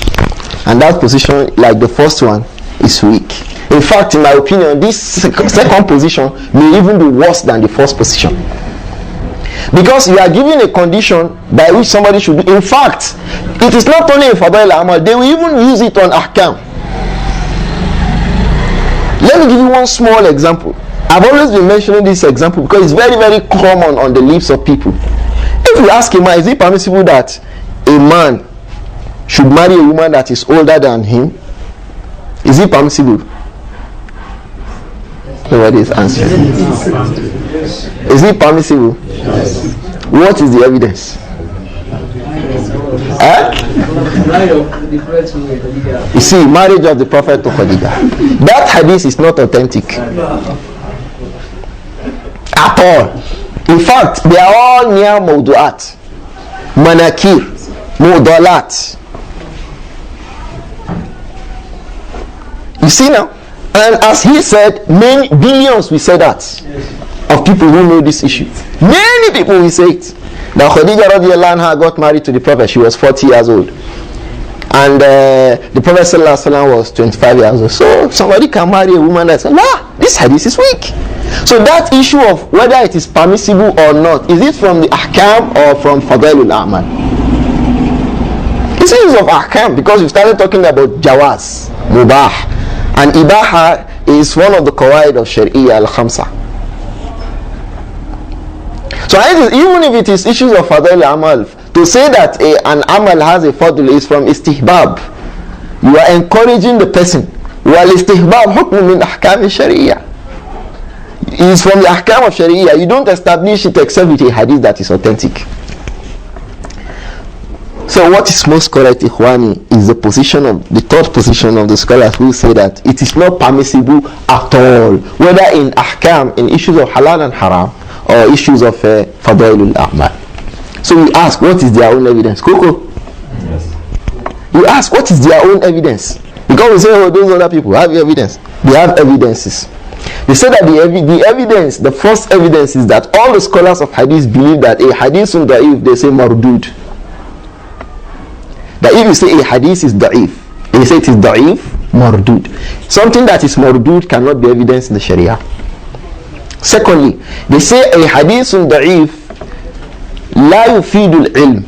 And that position, like the first one, is weak. In fact, in my opinion, this second position may even be worse than the first position. Because you are given a condition by which somebody should do. In fact, it is not only in Fadail Amal, they will even use it on Ahkam. Let me give you one small example. I've always been mentioning this example because it's very, very common on the lips of people. If you ask a man, is it permissible that a man should marry a woman that is older than him? Is it permissible? Nobody is answering. Is it permissible? Yes. What is the evidence? You see, marriage of the Prophet to Khadija. That hadith is not authentic at all. In fact, they are all near Mawdu'at, Manakir, Mudalat. You see now? And as he said, many billions will say that, of people who know this issue. Many people will say it. Now Khadija radiallahu anha got married to the Prophet. She was 40 years old. And the Prophet sallallahu alaihi wasallam was 25 years old. So somebody can marry a woman that's, nah, this hadith is weak. So that issue of whether it is permissible or not, is it from the Ahkam or from Fadailul A'mal? It's issues of Ahkam because we started talking about Jawaz, Mubah. And Ibaha is one of the qawaid of Sharia al-Khamsa. So even if it is issues of Fadail Amal, to say that an Amal has a Fadl is from Istihbab. You are encouraging the person. While Istihbab hukm min Ahkam Sharia. It is from the Ahkam of Sharia. You don't establish it except with a hadith that is authentic. So what is most correct, Ikhwani, is the third position of the scholars who say that it is not permissible at all, whether in Ahkam, in issues of Halal and Haram, or issues of Fadailul A'mal. So we ask, what is their own evidence? Coco? Yes. You ask, what is their own evidence? Because we say, oh, those other people have evidence. They have evidences. They say that the evidence, the first evidence is that all the scholars of hadith believe that a hadith is da'if, they say mardud. That if you say a hadith is da'if, and you say it is da'if, mardud. Something that is mardud cannot be evidence in the Sharia. Secondly, they say a hadith da'if لا يفيد العلم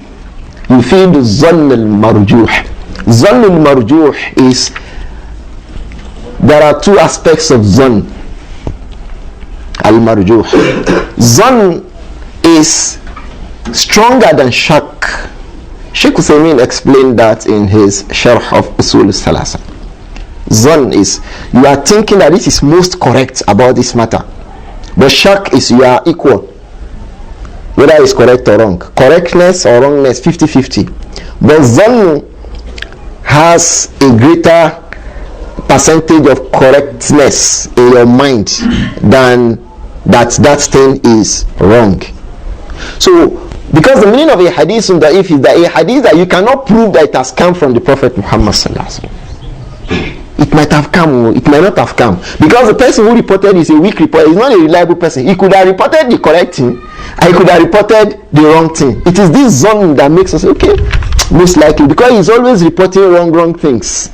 يفيد الظن المرجوح. ظن المرجوح is, there are two aspects of ظن al-marjuh. ظن is stronger than shak. Shaykh Uthaymeen explained that in his Sharh of Usul al-Thalatha. ظن is, you are thinking that this is most correct about this matter. But shak is, you are equal, whether it's correct or wrong. Correctness or wrongness, 50-50. But Zannu has a greater percentage of correctness in your mind than that thing is wrong. So, because the meaning of a hadith da'if is that a hadith that you cannot prove that it has come from the Prophet Muhammad sallallahu alaihi wasallam. It might have come, it might not have come. Because the person who reported is a weak reporter, he's not a reliable person. He could have reported the correct thing, and he could have reported the wrong thing. It is this zone that makes us, okay, most likely, because he's always reporting wrong things.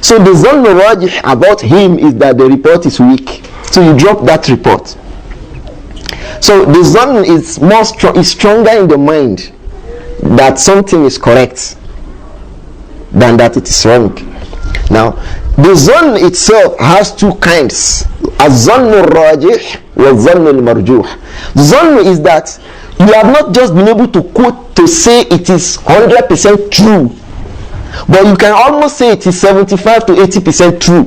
So the zone rajih about him is that the report is weak. So you drop that report. So the zone is is stronger in the mind that something is correct than that it is wrong. Now, the zon itself has two kinds. Az-zannu rajih wa zannu al-marjuh. Zon is that you have not just been able to quote to say it is 100% true, but you can almost say it is 75 to 80% true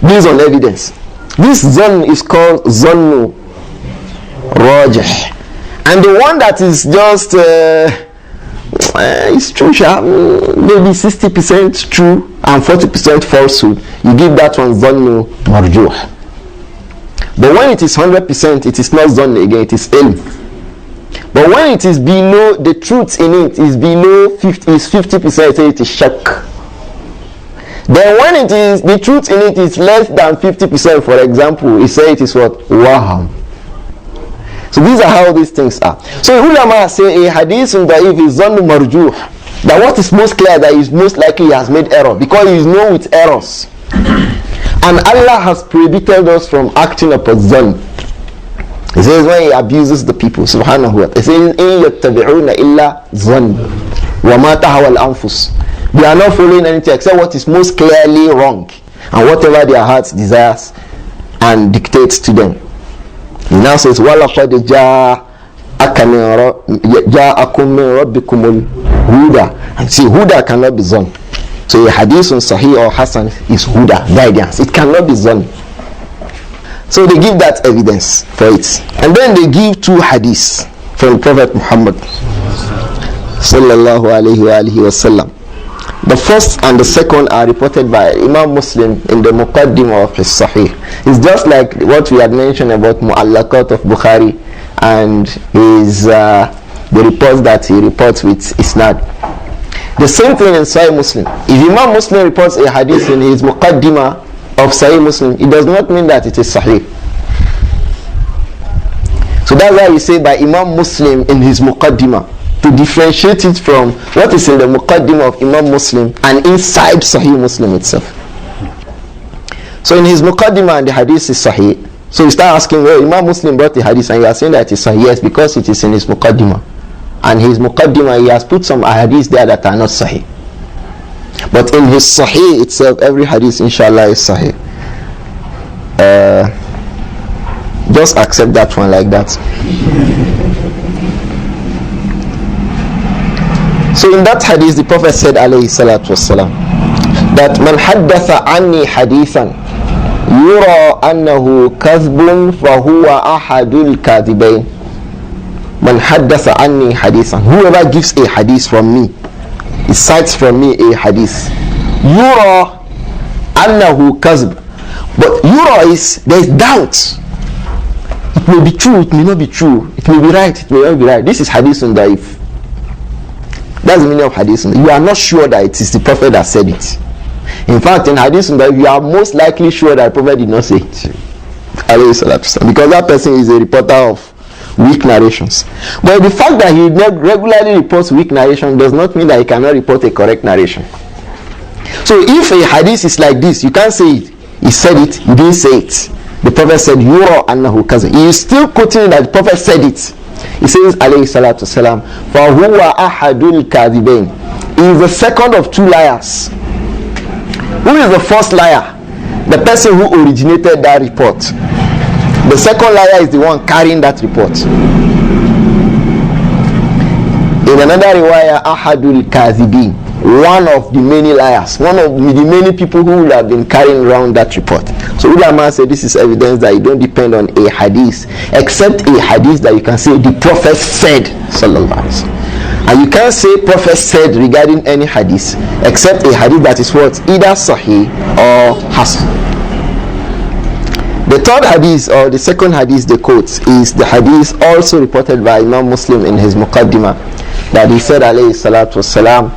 based on evidence. This zon is called zannu rajih. And the one that is just it's true, maybe 60% true and 40% falsehood, you give that one zannu marjuh. But when it is 100%, it is not zannu again, it is ilm. But when it is below, the truth in it is below 50%, so it is shak. Then when it is, the truth in it is less than 50%, for example, you say it is what? Waham. So these are how these things are. So ulama say a hadith da'if is zannu marjuh. That what is most clear, that is most likely he has made error, because he is known with errors. And Allah has prohibited us from acting upon zan. He says when he abuses the people, subhanahu wa ta'ala, he says, إِن يَتَّبِعُونَ إِلَّا ظَنَّ وَمَا تَهْوَى الْأَنفُسُ. They are not following anything except what is most clearly wrong and whatever their hearts desires and dictates to them. He now says, وَلَقَدْ جَاءَكُم مِّن رَبِّكُمُ الْهُدَى. And see, huda cannot be zon. So a hadith on Sahih or Hasan is huda, guidance. It cannot be zon. So they give that evidence for it. And then they give two hadiths from Prophet Muhammad sallallahu alayhi wa sallam. The first and the second are reported by Imam Muslim in the Muqaddimah of his Sahih. It's just like what we had mentioned about Mu'allaqat of Bukhari and his the reports that he reports with Isnad. The same thing in Sahih Muslim. If Imam Muslim reports a hadith in his Muqaddimah of Sahih Muslim, it does not mean that it is Sahih. So that's why we say by Imam Muslim in his Muqaddimah, to differentiate it from what is in the Muqaddimah of Imam Muslim and inside Sahih Muslim itself. So in his Muqaddimah and the hadith is Sahih. So you start asking, well, Imam Muslim brought the hadith and you are saying that it is Sahih. Yes, because it is in his Muqaddimah. And his Muqaddimah, he has put some hadiths there that are not Sahih. But in his Sahih itself, every hadith inshallah is Sahih. Just accept that one like that. So in that hadith, the Prophet said alayhi salatu wassalam, that man haddatha anni hadithan yura annahu kadhbun fahuwa ahadul kadhibain. Man haddatha anni hadithan, whoever gives a hadith from me, he cites from me a hadith, yura annahu kadhb. But yura is, there is doubt. It may be true, it may not be true. It may be right, it may not be right. This is hadith on da'if. That's the meaning of hadith. You are not sure that it is the Prophet that said it. In fact, in hadith on da'if, you are most likely sure that the Prophet did not say it. Because that person is a reporter of weak narrations. But the fact that he regularly reports weak narration does not mean that he cannot report a correct narration. So if a hadith is like this, you can't say it. He said it, he didn't say it. The Prophet said, Yura annahu kaza. He is still quoting that the Prophet said it. He says, alayhi salatu salam, فَهُوَ أَحَدُ الْكَاذِبَيْنِ. He is the second of two liars. Who is the first liar? The person who originated that report. The second liar is the one carrying that report. In another riwayah, أَحَدُ الْكَاذِبِينَ, one of the many liars, one of the many people who will have been carrying around that report. So ulama said this is evidence that you don't depend on a hadith, except a hadith that you can say the Prophet said, sallallahu alaihi wasallam. And you can't say Prophet said regarding any hadith, except a hadith that is what? Either Sahih or Hasan. The third hadith, or the second hadith they quote, is the hadith also reported by Imam Muslim in his Muqaddimah, that he said alayhi salatu wassalam,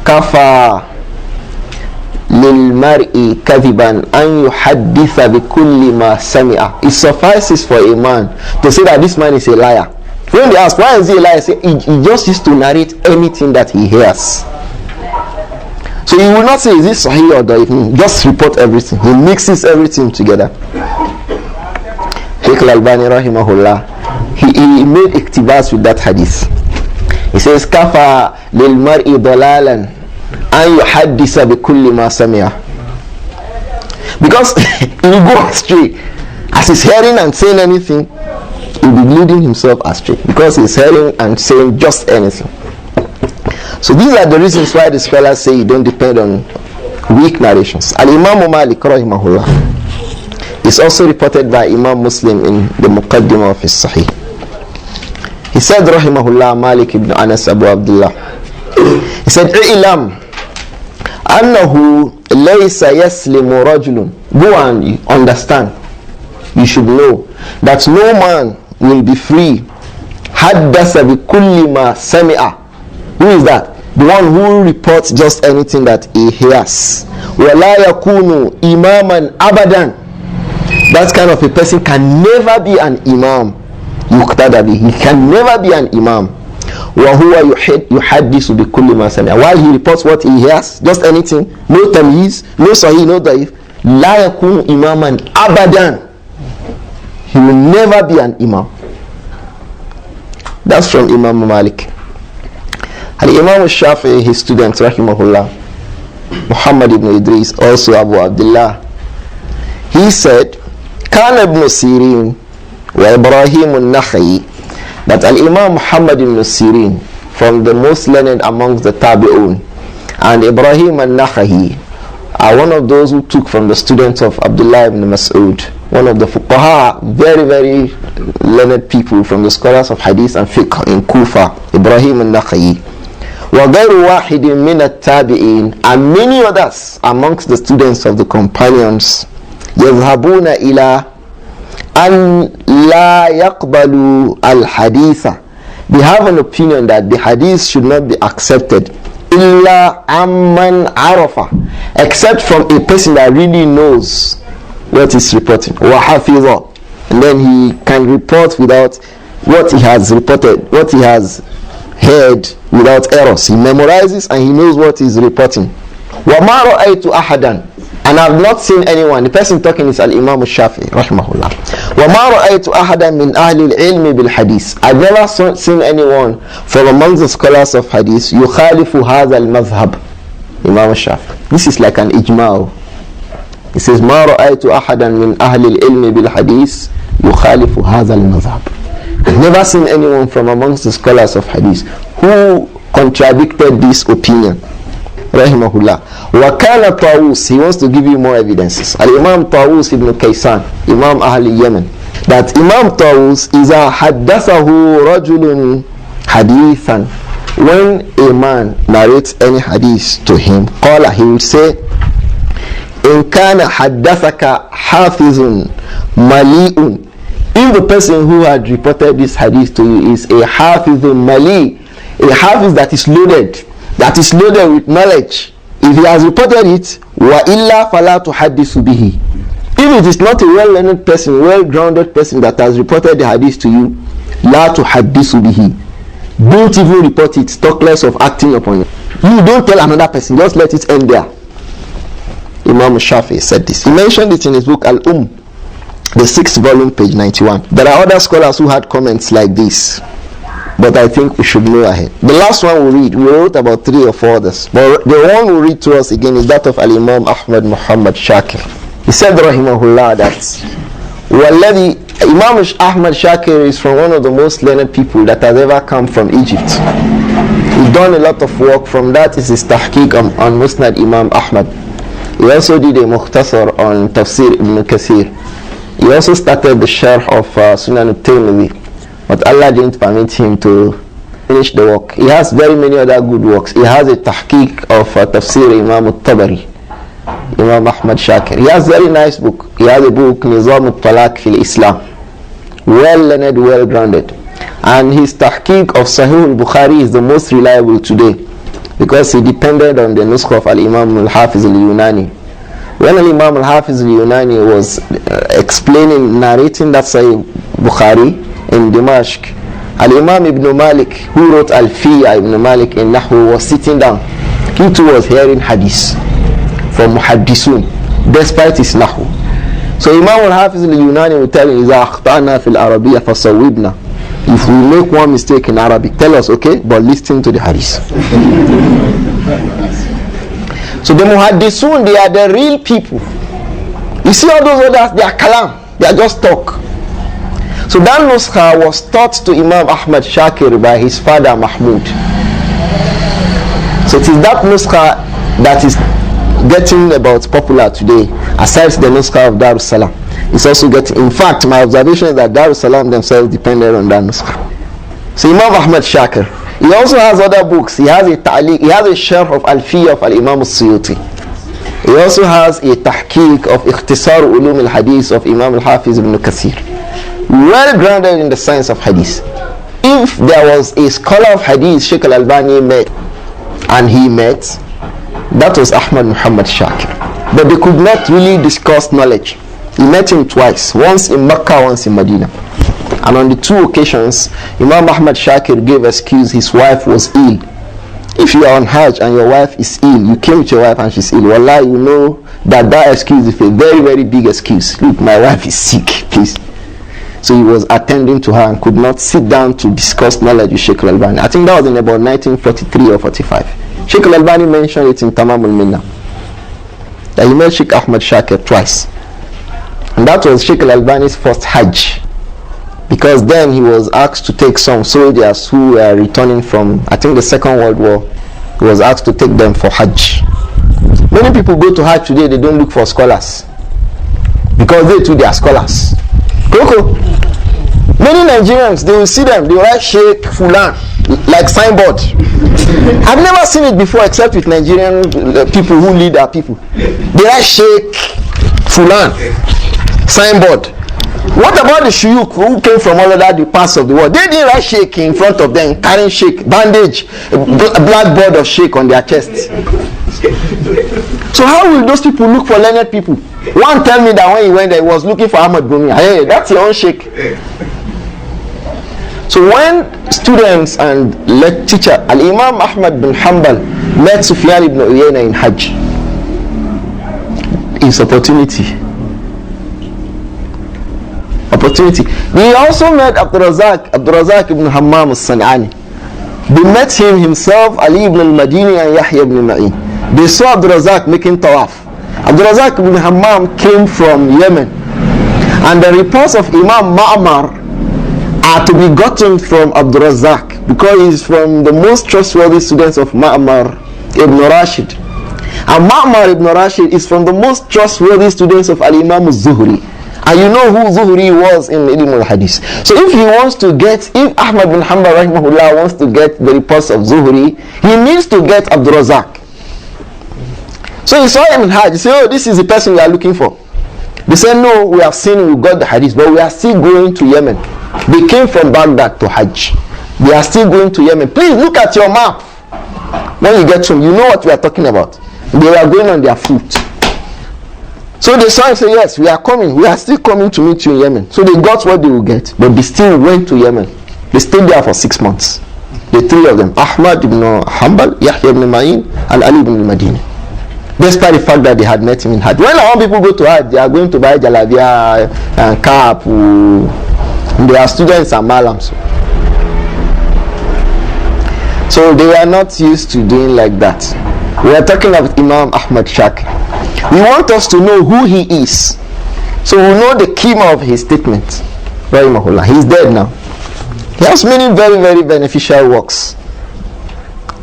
Kafa lilmar'i kadhiban an yuhadditha bikulli ma sami'a. It suffices for a man to say that this man is a liar. When they ask why is he a liar, say he just used to narrate anything that he hears. So he will not say is this Sahih or Da'if. Just report everything. He mixes everything together. Shaykh al-Albani rahimahullah, he made iktibas with that hadith. He says, Kafa lil mar'i dalalan an yuhaddisa bi kulli ma sami'a. Because he will go astray. As he's hearing and saying anything, he will be leading himself astray. Because he's hearing and saying just anything. So these are the reasons why the scholars say you don't depend on weak narrations. Al-Imam Malik rahimahullah is also reported by Imam Muslim in the Muqaddimah of his Sahih. He said, rahimahullah, Malik ibn Anas Abu Abdullah, he said, I'lam annahu laysa yaslimu rajulun. Go and understand, you should know that no man will be free haddasa bi kulli ma sami'a. Who is that? The one who reports just anything that he hears. Wala yakunu imaman abadan. That kind of a person can never be an imam. He can never be an imam. وَهُوَ يُحَدِّثُ بِكُلِّ مَا سَمِعَ. While he reports what he hears, just anything, no tamyiz, no sahih, no da'if, لا يكون إماما أبدا. He will never be an imam. That's from Imam Malik. Al-Imam al-Shafi'i, his student, rahimahullah, Muhammad ibn Idris, also Abu Abdullah, he said, كان ابن سيرين وإبراهيم النخعي, that Al-Imam Muhammad ibn Sirin, from the most learned amongst the Tabi'un, and Ibrahim al-Nakha'i are one of those who took from the students of Abdullah ibn Mas'ud, one of the fuqaha, very, very learned people from the scholars of hadith and fiqh in Kufa, Ibrahim al-Nakha'i. وَغَيْرُ وَاحِدٍ مِنَ التَّابِعِينَ, and many others amongst the students of the companions, يَذْهَبُونَ إِلَىٰ أَنْ لَا يَقْبَلُوا الْحَدِيثَ, they have an opinion that the hadith should not be accepted إِلَّا عَمَّنْ عَرَفَ, except from a person that really knows what is reporting, وَحَفِظَ, and then he can report without what he has reported, what he has heard without errors. He memorizes and he knows what he is reporting. وَمَا رَأَيْتُ أَحَدًا, and I have not seen anyone, the person talking is Al-Imam al-Shafi'i rahimahullah, وَمَا رَأَيْتُ أَحَدًا مِنْ أَهْلِ الْعِلْمِ بِالْحَدِيثِ, I've never seen anyone from amongst the scholars of hadith يُخَالِفُ هَذَا الْمَذْهَبِ, Imam al-Shafi'i. This is like an ijma'. He says, مَا رَأَيْتُ أَحَدًا مِنْ أَهْلِ الْعِلْمِ بِالْحَدِيثِ يُخَالِفُ هَذَا الْمَذْهَبِ. I've never seen anyone from amongst the scholars of hadith who contradicted this opinion, rahimahullah. وَكَانَ طَاوُوسِ, he wants to give you more evidences. Al-Imam Tawus ibn Kaysan, Imam Ahl Yemen, that Imam Tawus إِذَا حَدَّثَهُ رَجُلٌ حَدِيثًا, when a man narrates any hadith to him, قَالَ, he will say, إِنْ كَانَ حَدَّثَكَ حَافِظٌ مَلِيءٌ, if the person who had reported this hadith to you is a hafizun mali, a hafiz that is loaded with knowledge, if he has reported it, wa illa fala tuhaddisu bihi, if it is not a well-learned person, well-grounded person that has reported the hadith to you, la tuhaddisu bihi, don't even report it, talk less of acting upon it. You don't tell another person, just let it end there. Imam Shafi'i said this. He mentioned it in his book Al-Umm, the 6th volume, page 91. There are other scholars who had comments like this, but I think we should move ahead. The last one we read, we wrote about 3 or 4 others, but the one we read to us again is that of Al-Imam Ahmad Muhammad Shakir. He said rahimahullah that Walladhi, Imam Ahmad Shakir is from one of the most learned people that has ever come from Egypt. He's done a lot of work. From that is his tahqiq on Musnad Imam Ahmad. He also did a mukhtasar on Tafsir Ibn Kathir. He also started the sharh of Sunan al-Tirmidhi, but Allah didn't permit him to finish the work. He has very many other good works. He has a tahqiq of Tafsir Imam al-Tabari, Imam Ahmad Shakir. He has a very nice book. He has a book, Nizam al-Talaq fil Islam, well learned, well grounded. And his tahqiq of Sahih al-Bukhari is the most reliable today, because he depended on the nuskh of Al-Imam al-Hafiz al-Yunani. When Al-Imam al-Hafiz al-Yunani was narrating that Sahih Bukhari in Dimashq, Al-Imam Ibn Malik, who wrote Al-Fiyah Ibn Malik in Nahu, was sitting down. He too was hearing hadith from Muhaddisun, despite his Nahu. So Imam al-Hafiz al-Yunani will tell him, إِذَا أَخْطَأْنَا فِي الْعَرَبِيَّةِ فَصَوِّبْنَا, if we make one mistake in Arabic, tell us, okay, but listen to the hadith. So the Muhaddisun, they are the real people. You see all those others, they are kalam, they are just talk. So that nuskha was taught to Imam Ahmad Shakir by his father Mahmud. So it is that nuskha that is getting about popular today, aside the nuskha of Darus Salam. It's also getting, in fact, my observation is that Darus Salam themselves depended on that nuskha. So Imam Ahmad Shakir, he also has other books. He has a ta'liq, he has a sharh of Al-Fiyah of Al-Imam al-Suyuti. He also has a tahqiq of Ikhtisar Ulum al-Hadith of Imam al-Hafiz ibn Kathir. Well grounded in the science of hadith. If there was a scholar of hadith Shaykh al-Albani met, and he met, that was Ahmad Muhammad Shakir. But they could not really discuss knowledge. He met him twice, once in Mecca, once in Medina. And on the 2 occasions, Imam Ahmad Shakir gave excuse his wife was ill. If you are on Hajj and your wife is ill, you came with your wife and she's ill, wallah, you know that excuse is a very, very big excuse. Look, my wife is sick, please. So he was attending to her and could not sit down to discuss knowledge with Shaykh al-Albani. I think that was in about 1943 or 45. Shaykh al-Albani mentioned it in Tamam al-Minna, that he met Shaykh Ahmad Shakir twice. And that was Shaykh al-Albani's first Hajj, because then he was asked to take some soldiers who were returning from, I think, the Second World War. He was asked to take them for Hajj. Many people go to Hajj today, they don't look for scholars, because they too, they are scholars. Coco. Many Nigerians, they will see them, they will write Shaykh Fulan, like signboard. I've never seen it before except with Nigerian people who lead our people. They write Shaykh Fulan, signboard. What about the shuyukh who came from all over the parts of the world? They didn't write Shaykh in front of them, carrying Shaykh, bandage, blackboard of Shaykh on their chest. So how will those people look for learned people? One tell me that when he went there, he was looking for Ahmad Gumi. Hey, that's your own Shaykh. So when students and teacher Al-Imam Ahmad bin Hanbal met Sufyan ibn Uyayna in Hajj, is opportunity. He also met AbdurRauf ibn Hammam al-San'ani. They met him himself, Ali ibn al-Madini and Yahya ibn Ma'in. They saw AbdurRauf making tawaf. AbdurRauf ibn Hammam came from Yemen, and the reports of Imam Ma'mar are to be gotten from AbdurRauf, because he is from the most trustworthy students of Ma'mar ibn Rashid, and Ma'mar ibn Rashid is from the most trustworthy students of Al-Imam al-Zuhri. And you know who Zuhri was in Ilm al-Hadith. So if Ahmad bin Hanbal rahimahullah wants to get the reports of Zuhri, he needs to get AbdurRauf. So he saw him in Hajj. He said, oh, this is the person we are looking for. They said, no, we have seen, we got the Hadith, but we are still going to Yemen. They came from Baghdad to Hajj. They are still going to Yemen. Please look at your map. When you get home, you know what we are talking about. They were going on their foot. So they saw and said, yes, we are coming. We are still coming to meet you in Yemen. So they got what they will get, but they still went to Yemen. They stayed there for 6 months. The three of them, Ahmad ibn Hanbal, Yahya ibn Ma'in, and Ali ibn al-Madini. Despite the fact that they had met him in Hajj. When our people go to Hajj, they are going to buy jalabia and cap. They are students and malams. So they are not used to doing like that. We are talking about Imam Ahmad Shakir. We want us to know who he is, so we know the kima of his statement. Rahimahullah. He's dead now. He has many very, very beneficial works.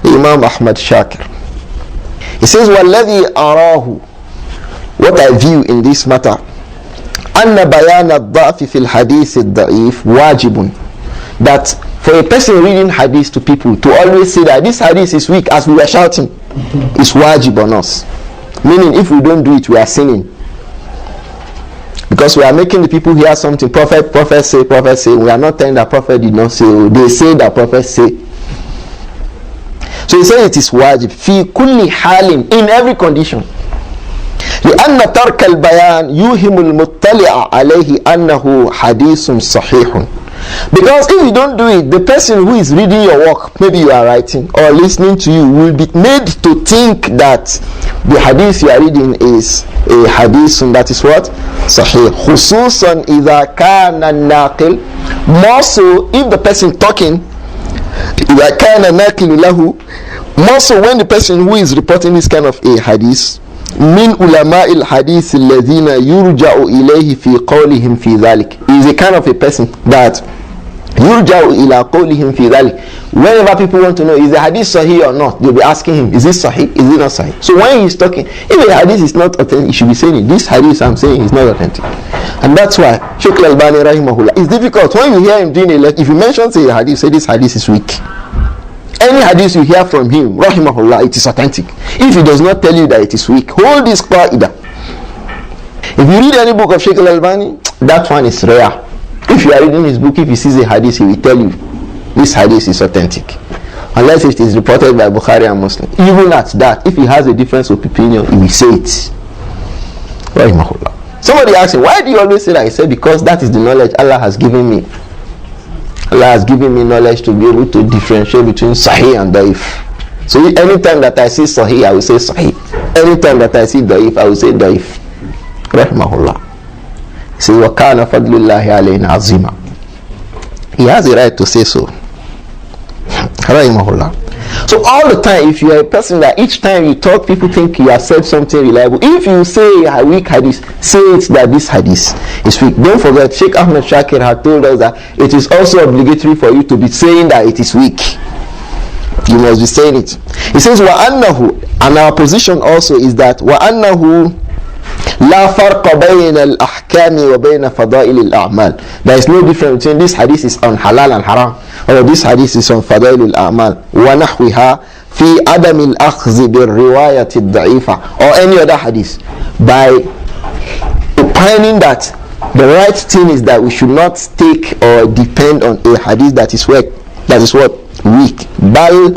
Imam Ahmad Shakir. He says, وَالَّذِي أَرَاهُ, what I view in this matter, أَنَّ بَيَانَ الضَّعْفِ فِي الْحَدِيثِ الضَّعِيفِ وَاجِبٌ, that for a person reading hadith to people to always say that this hadith is weak, as we were shouting, is wajib on us. Meaning, if we don't do it, we are sinning, because we are making the people hear something. Prophet say. We are not telling that prophet did not say. They say that prophet say. So he says it is wajib fi kulli halin, in every condition. لأن ترك البيان يوهم المطلع عليه أنه حديث صحيح. Because if you don't do it, the person who is reading your work, maybe you are writing or listening to you, will be made to think that the hadith you are reading is a hadith that is what? Sahih. خصوصا إذا كان الناقل, more so if the person talking, إذا كان الناقل له, more so when the person who is reporting this kind of a hadith, من علماء الحديث الذين يرجع إليه في قولهم في ذلك, is a kind of a person that يرجع إلى قولهم في ذلك. Whenever people want to know, is the hadith sahih or not, they'll be asking him, is this sahih, is it not sahih? So when he's talking, if the hadith is not authentic, he should be saying, this hadith I'm saying is not authentic. And that's why Shaykh al-Albani rahimahullah, it's difficult when you hear him doing a lecture. If you mention say a hadith, say this hadith is weak, any hadith you hear from him rahimahullah, it is authentic. If he does not tell you that it is weak, hold this qaida. If you read any book of Shaykh al-Albani, that one is rare. If you are reading his book, if he sees a hadith, he will tell you this hadith is authentic, unless it is reported by Bukhari and Muslim. Even at that, if he has a difference of opinion, he will say it. Rahimahullah. Somebody asked him, why do you always say that? He said, because that is the knowledge Allah has given me. Allah has given me knowledge to be able to differentiate between Sahih and Daif. So anytime that I say Sahih, I will say Sahih. Anytime that I see da'if, I will say da'if. Rahmahullah. He says, وَكَانَ فَضْلُ اللَّهِ عَلَيْنَا عَظِيمًا. He has the right to say so. Rahimahullah. So all the time, if you are a person that each time you talk, people think you have said something reliable. If you say a weak hadith, say it that this hadith is weak. Don't forget, Shaykh Ahmed Shakir had told us that it is also obligatory for you to be saying that it is weak. You must be saying it. He says, وَأَنَّهُ, and our position also is that وَأَنَّهُ لا فرق بين الأحكام وبين فضائل الأعمال. There is no difference between this hadith is on halal and haram, or this hadith is on فضائل الأعمال ونحوها في عدم الأخذ بالرواية الضعيفة, or any other hadith, by opining that the right thing is that we should not take or depend on a hadith that is weak. That is what? Weak. بل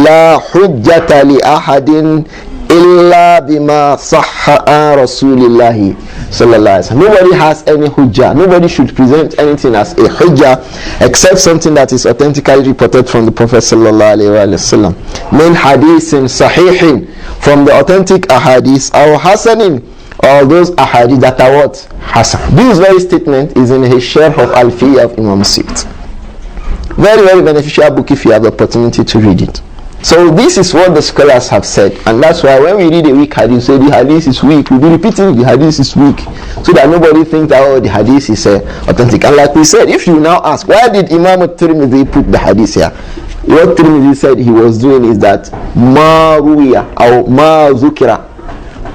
لا حجة لأحد إلا بما صح عن رسول الله صلى الله عليه وسلم. Nobody has any hujjah. Nobody should present anything as a hujjah except something that is authentically reported from the Prophet صلى الله عليه وسلم. من حديث صحيح, from the authentic ahadith, or hasanin, or those ahadith that are what? Hasan. This very statement is in his Sharh of Al-Fiyah of Imam Suyuti. Very, very beneficial book if you have the opportunity to read it. So this is what the scholars have said, and that's why when we read a weak hadith, say the hadith is weak, we'll be repeating the hadith is weak, so that nobody thinks that, oh, the hadith is authentic. And like we said, if you now ask, why did Imam At-Tirmidhi put the hadith here? What Tirmidhi said he was doing is that ma ruwiya or ma zukira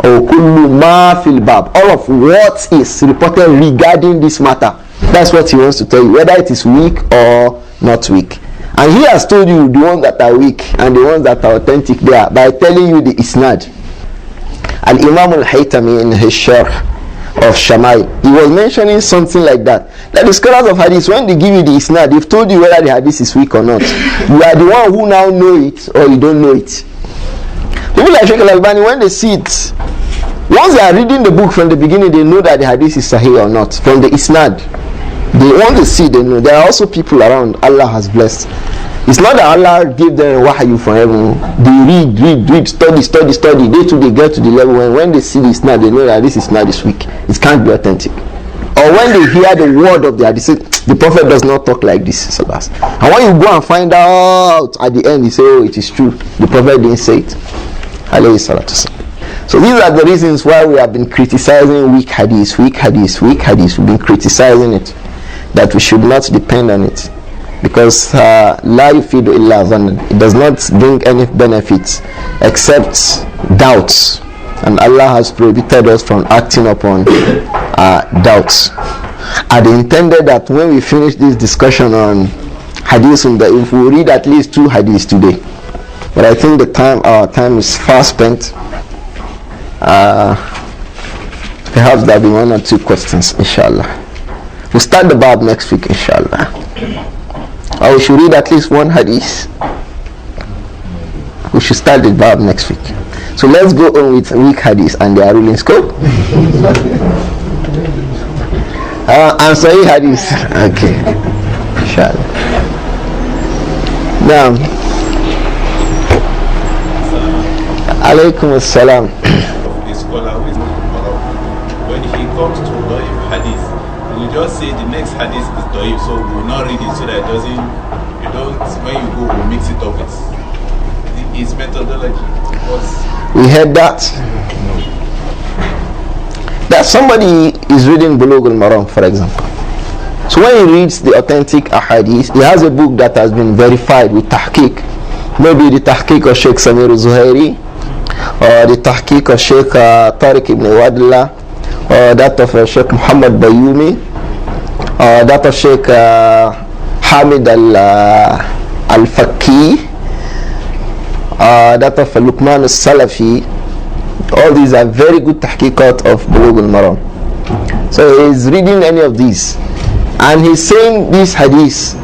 or kullu ma fil bab, all of what is reported regarding this matter, that's what he wants to tell you, whether it is weak or not weak. And he has told you the ones that are weak and the ones that are authentic there by telling you the isnad. And Imam al-Haytami in his Sharh of Shama'il, he was mentioning something like that. That the scholars of hadith, when they give you the isnad, they've told you whether the hadith is weak or not. You are the one who now know it, or you don't know it. People like Shaykh al-Albani, when they see it, once they are reading the book from the beginning, they know that the hadith is sahih or not, from the isnad. They want to see, they know. There are also people around Allah has blessed. It's not that Allah gave them wahyu from heaven. They read, study. They too, they get to the level when they see this isnad, they know that this isnad is weak. It can't be authentic. Or when they hear the word of the hadith, the Prophet does not talk like this. And when you go and find out at the end, you say, oh, it is true. The Prophet didn't say it. Alayhi salatu. So these are the reasons why we have been criticizing weak hadith. We've been criticizing it, that we should not depend on it, because la yufidu illa dhann, it does not bring any benefits except doubts, and Allah has prohibited us from acting upon doubts. I intended that when we finish this discussion on hadith, if we read at least 2 hadiths today, but I think our time is far spent. Perhaps there'll be 1 or 2 questions, inshallah. We'll start the bab next week, inshallah. Or we should read at least 1 hadith. We should start the bab next week. So let's go on with weak hadith and their rulings. Go. And Sahih hadith. Okay. Inshallah. Now. Alaykum as-salam. When he comes to Da'if hadith, we just say the next hadith is Da'if, so we will not read it so that when you go, we'll mix it up with his methodology. We heard that. That somebody is reading Bulugh al-Maram, for example. So when he reads the authentic ahadith, he has a book that has been verified with tahqiq. Maybe the tahqiq of Shaykh Samir al-Zuhairi, or the tahqiq of Shaykh Tariq ibn Wadillah, or that of Shaykh Muhammad Bayumi, or that of Shaykh Hamid al-Fakki, that of Luqman al-Salafi. All these are very good tahqiqat of Bulugh al-Maram. So he's reading any of these, and he's saying this hadith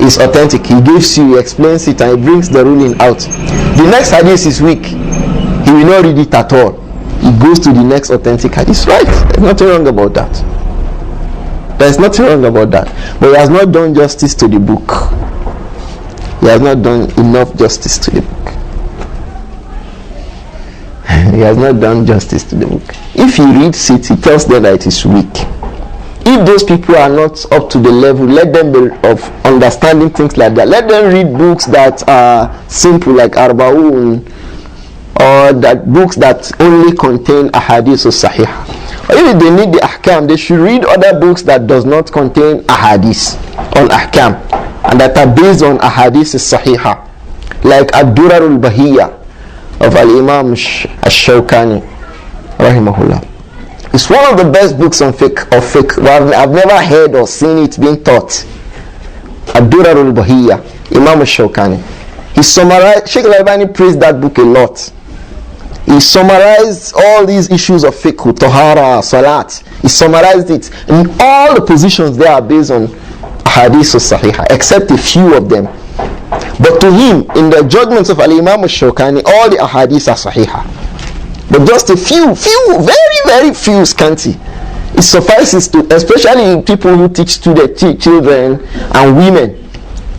is authentic. He gives you, he explains it, and he brings the ruling out. The next hadith is weak. He will not read it at all. He goes to the next authentic hadith. Right? There's nothing wrong about that. There's nothing wrong about that. But he has not done justice to the book. He has not done enough justice to the book. he has not done justice to the book. If he reads it, he tells them that it is weak. If those people are not up to the level, let them be of understanding things like that. Let them read books that are simple, like Arba'un, or that books that only contain ahadith or sahih. Or if they need the ahkam, they should read other books that does not contain ahadith on ahkam, and that are based on ahadith sahihah, like AbdurRauf of Al-Imam Ash-Shawkani rahimahullah. It's one of the best books on fiqh, I've never heard or seen it being taught. AbdurRauf, Imam Ash-Shawkani. He summarized, Shaykh Al-Albani praised that book a lot. He summarized all these issues of fiqh, tahara, salat. He summarized it, and all the positions there are based on hadith or sahih, except a few of them. But to him, in the judgments of Al-Imam Ash-Shawkani, all the ahadith are sahih. But just a few, very, very few, scanty. It suffices to, especially people who teach children and women.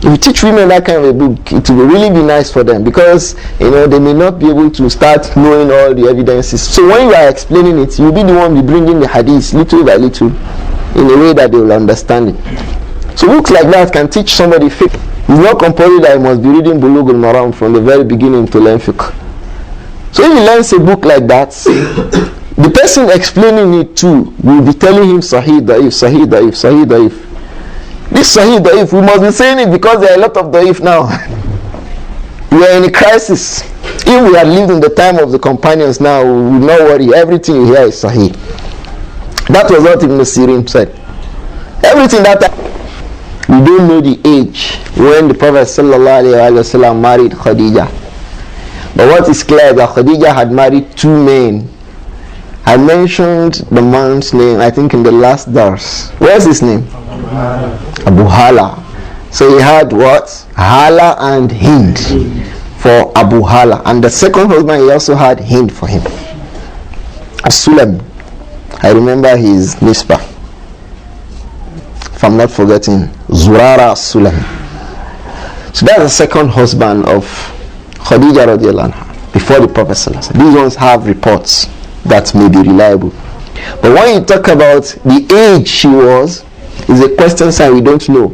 If you teach women that kind of a book, it will really be nice for them, because they may not be able to start knowing all the evidences. So when you are explaining it, you'll be the one be bringing the hadith little by little in a way that they will understand it. So books like that can teach somebody fiqh. It's not compulsory that you must be reading Bulugh al-Maram from the very beginning to learn fiqh. So if he learns a book like that, the person explaining it too will be telling him Sahih Da'if, Sahih Da'if, Sahih Da'if. This Sahih Da'if, we must be saying it because there are a lot of Da'if now. We are in a crisis. If we had lived in the time of the companions now, we would not worry. Everything you hear is Sahih. That was what Ibn Sirin said. Everything that we don't know the age when the Prophet ﷺ married Khadijah. But what is clear is that Khadijah had married two men. I mentioned the man's name, I think, in the last verse. Where's his name? Abu Hala. So he had what? Hala and Hind for Abu Hala. And the second husband, he also had Hind for him. As-Sulam. I remember his nisbah, if I'm not forgetting. Zurara As-Sulam. So that's the second husband of Khadijah radiallahu anha, before the Prophet sallallahu alaihi wasallam. These ones have reports that may be reliable. But when you talk about the age she was, is a question sign we don't know,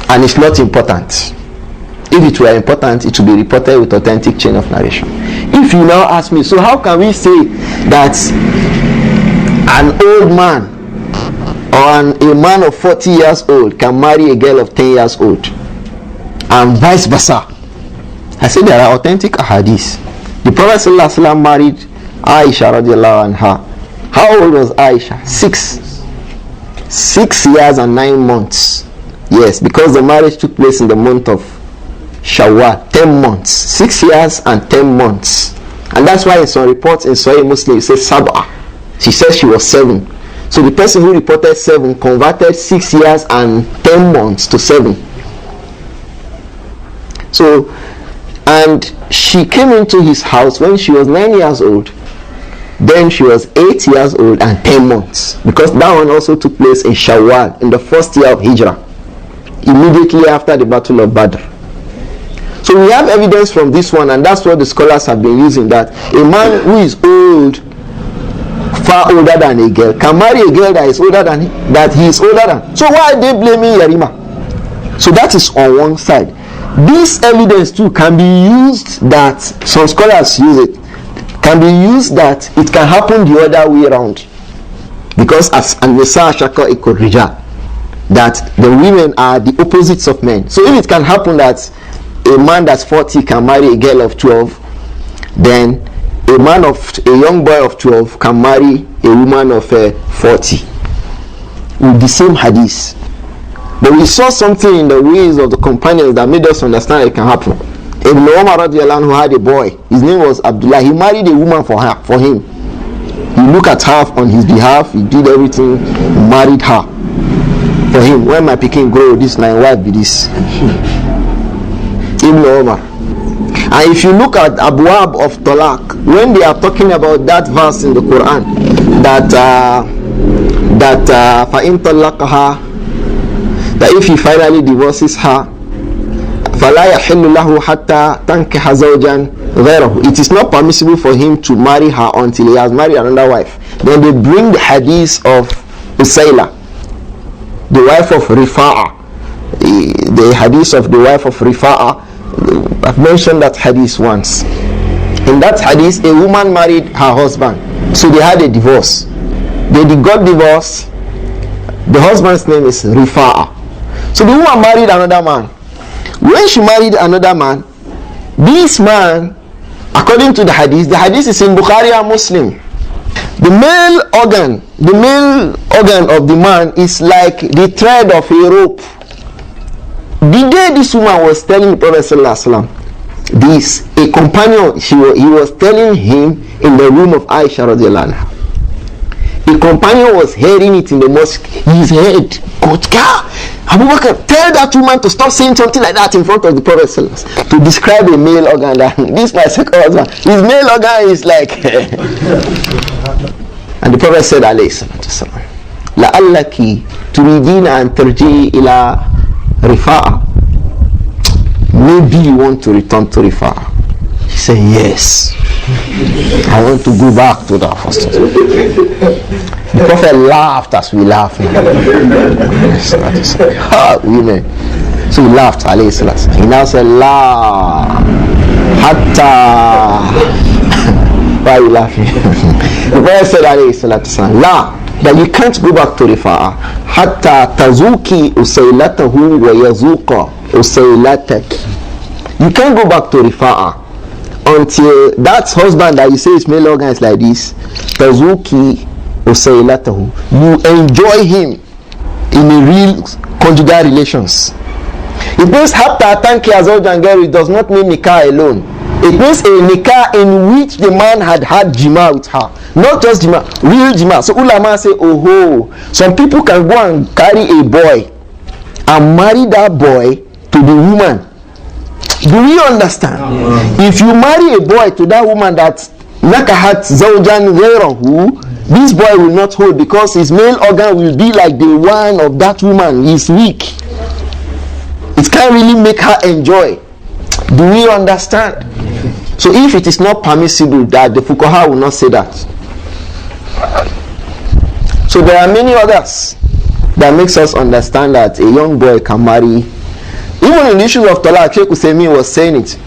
and it's not important. If it were important, it would be reported with authentic chain of narration. If you now ask me, so how can we say that an old man or a man of 40 years old can marry a girl of 10 years old, and vice versa? I say there are authentic ahadith. The Prophet sallallahu alaihi wasallam married Aisha radiallahu anha. How old was Aisha? 6 years and 9 months. Yes, because the marriage took place in the month of Shawwal. 10 months. 6 years and 10 months. And that's why in some reports in Sahih Muslim it says Sab'ah. She says she was 7. So the person who reported 7 converted 6 years and 10 months to 7. So, and she came into his house when she was 9 years old. Then she was 8 years old and 10 months. Because that one also took place in Shawwal, in the first year of Hijrah, immediately after the Battle of Badr. So we have evidence from this one, and that's what the scholars have been using, that a man who is old, far older than a girl, can marry a girl that is older than him, that he is older than. So why are they blaming Yarima? So that is on one side. This evidence too can be used, that some scholars use it, can be used that it can happen the other way around, because as an-nisa shaqa'iqur rijal, that the women are the opposites of men. So if it can happen that a man that's 40 can marry a girl of 12, then a young boy of 12 can marry a woman of 40 with the same hadith. But we saw something in the ways of the companions that made us understand it can happen. Ibn Umar radiallahu anhu had a boy, his name was Abdullah. He married a woman for him. He looked at her on his behalf, he did everything, he married her for him. When my pikin grow, this my wife be this. Ibn Umar. And if you look at Abwab of Talaq, when they are talking about that verse in the Quran, that فَإِن طَلَّقَهَا, that if he finally divorces her, فَلَا يَحِلُّ لَهُ حَتَّى تَنْكِحَ زَوْجًا It is not permissible for him to marry her until he has married another wife. Then they bring the hadith of Usayla, the wife of Rifa'a. The hadith of the wife of Rifa'a, I've mentioned that hadith once. In that hadith, a woman married her husband, so they had a divorce. They got divorced. The husband's name is Rifa'a. So the woman married another man. When she married another man, this man, according to the hadith is in Bukhari and Muslim. The male organ of the man is like the thread of a rope. The day this woman was telling the Prophet ﷺ this, a companion, he was telling him in the room of Aisha radiallahu anha. A companion was hearing it in the mosque. His head got Abu Bakr, tell that woman to stop saying something like that in front of the Prophet ﷺ, to describe a male organ. This my second husband. His male organ is like and the Prophet said alayhi salatu wasalam, la'allaki turidina an tarji'i ila Rifa'a. Maybe you want to return to Rifa'a. He said, yes, I want to go back to that first. The Prophet laughed as we laugh now. Women. So he laughed, alayhi salatu. He now said, la hatta. Why are you laughing? The Prophet said, alayhi salatu, la, that you can't go back to Rifa'a hatta tazuki usaylatahu wa yazuqa usaylataki. You can't go back to Rifa'a until that husband that you say is male organ is like this, tazuki usaylatahu, you enjoy him in a real conjugal relations. It means hatta tanki azawjan ghairi, it does not mean nikah alone. It means a nikah in which the man had jima with her, not just jima, real jima. So ulama say, oh, some people can go and carry a boy and marry that boy to the woman. Do you understand? If you marry a boy to that woman that nakahat zawjan ghayrahu, this boy will not hold because his male organ will be like the one of that woman. He's weak. It can't really make her enjoy. Do we understand? So if it is not permissible, that the fuqaha will not say that. So there are many others that makes us understand that a young boy can marry. Even in the issue of talaq, Shaykh was saying it,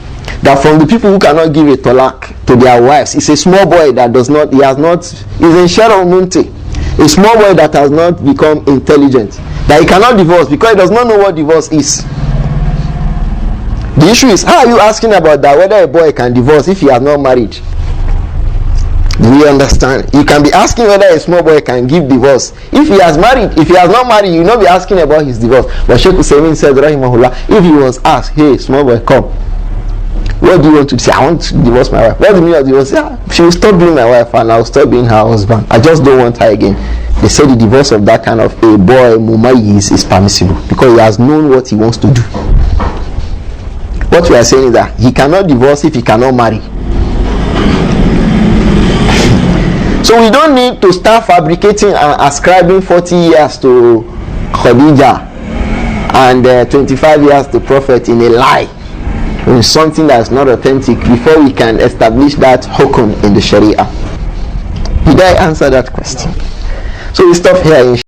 that from the people who cannot give a talaq to their wives, it's a small boy that does not, he's in Shara Munti, a small boy that has not become intelligent, that he cannot divorce because he does not know what divorce is. The issue is, how are you asking about that, whether a boy can divorce if he has not married? Do you understand? You can be asking whether a small boy can give divorce if he has married. If he has not married, you will not be asking about his divorce. But Shaykh Hussein said, rahimahullah, if he was asked, hey, small boy, come, what do you want to say? I want to divorce my wife. What do you mean of divorce? Yeah, she will stop being my wife and I will stop being her husband. I just don't want her again. They say the divorce of that kind of a boy, mumayyiz, is permissible because he has known what he wants to do. What we are saying is that he cannot divorce if he cannot marry. So we don't need to start fabricating and ascribing 40 years to Khadija and 25 years to Prophet in a lie, in something that is not authentic, before we can establish that hukum in the Sharia. Did I answer that question? So we stop here.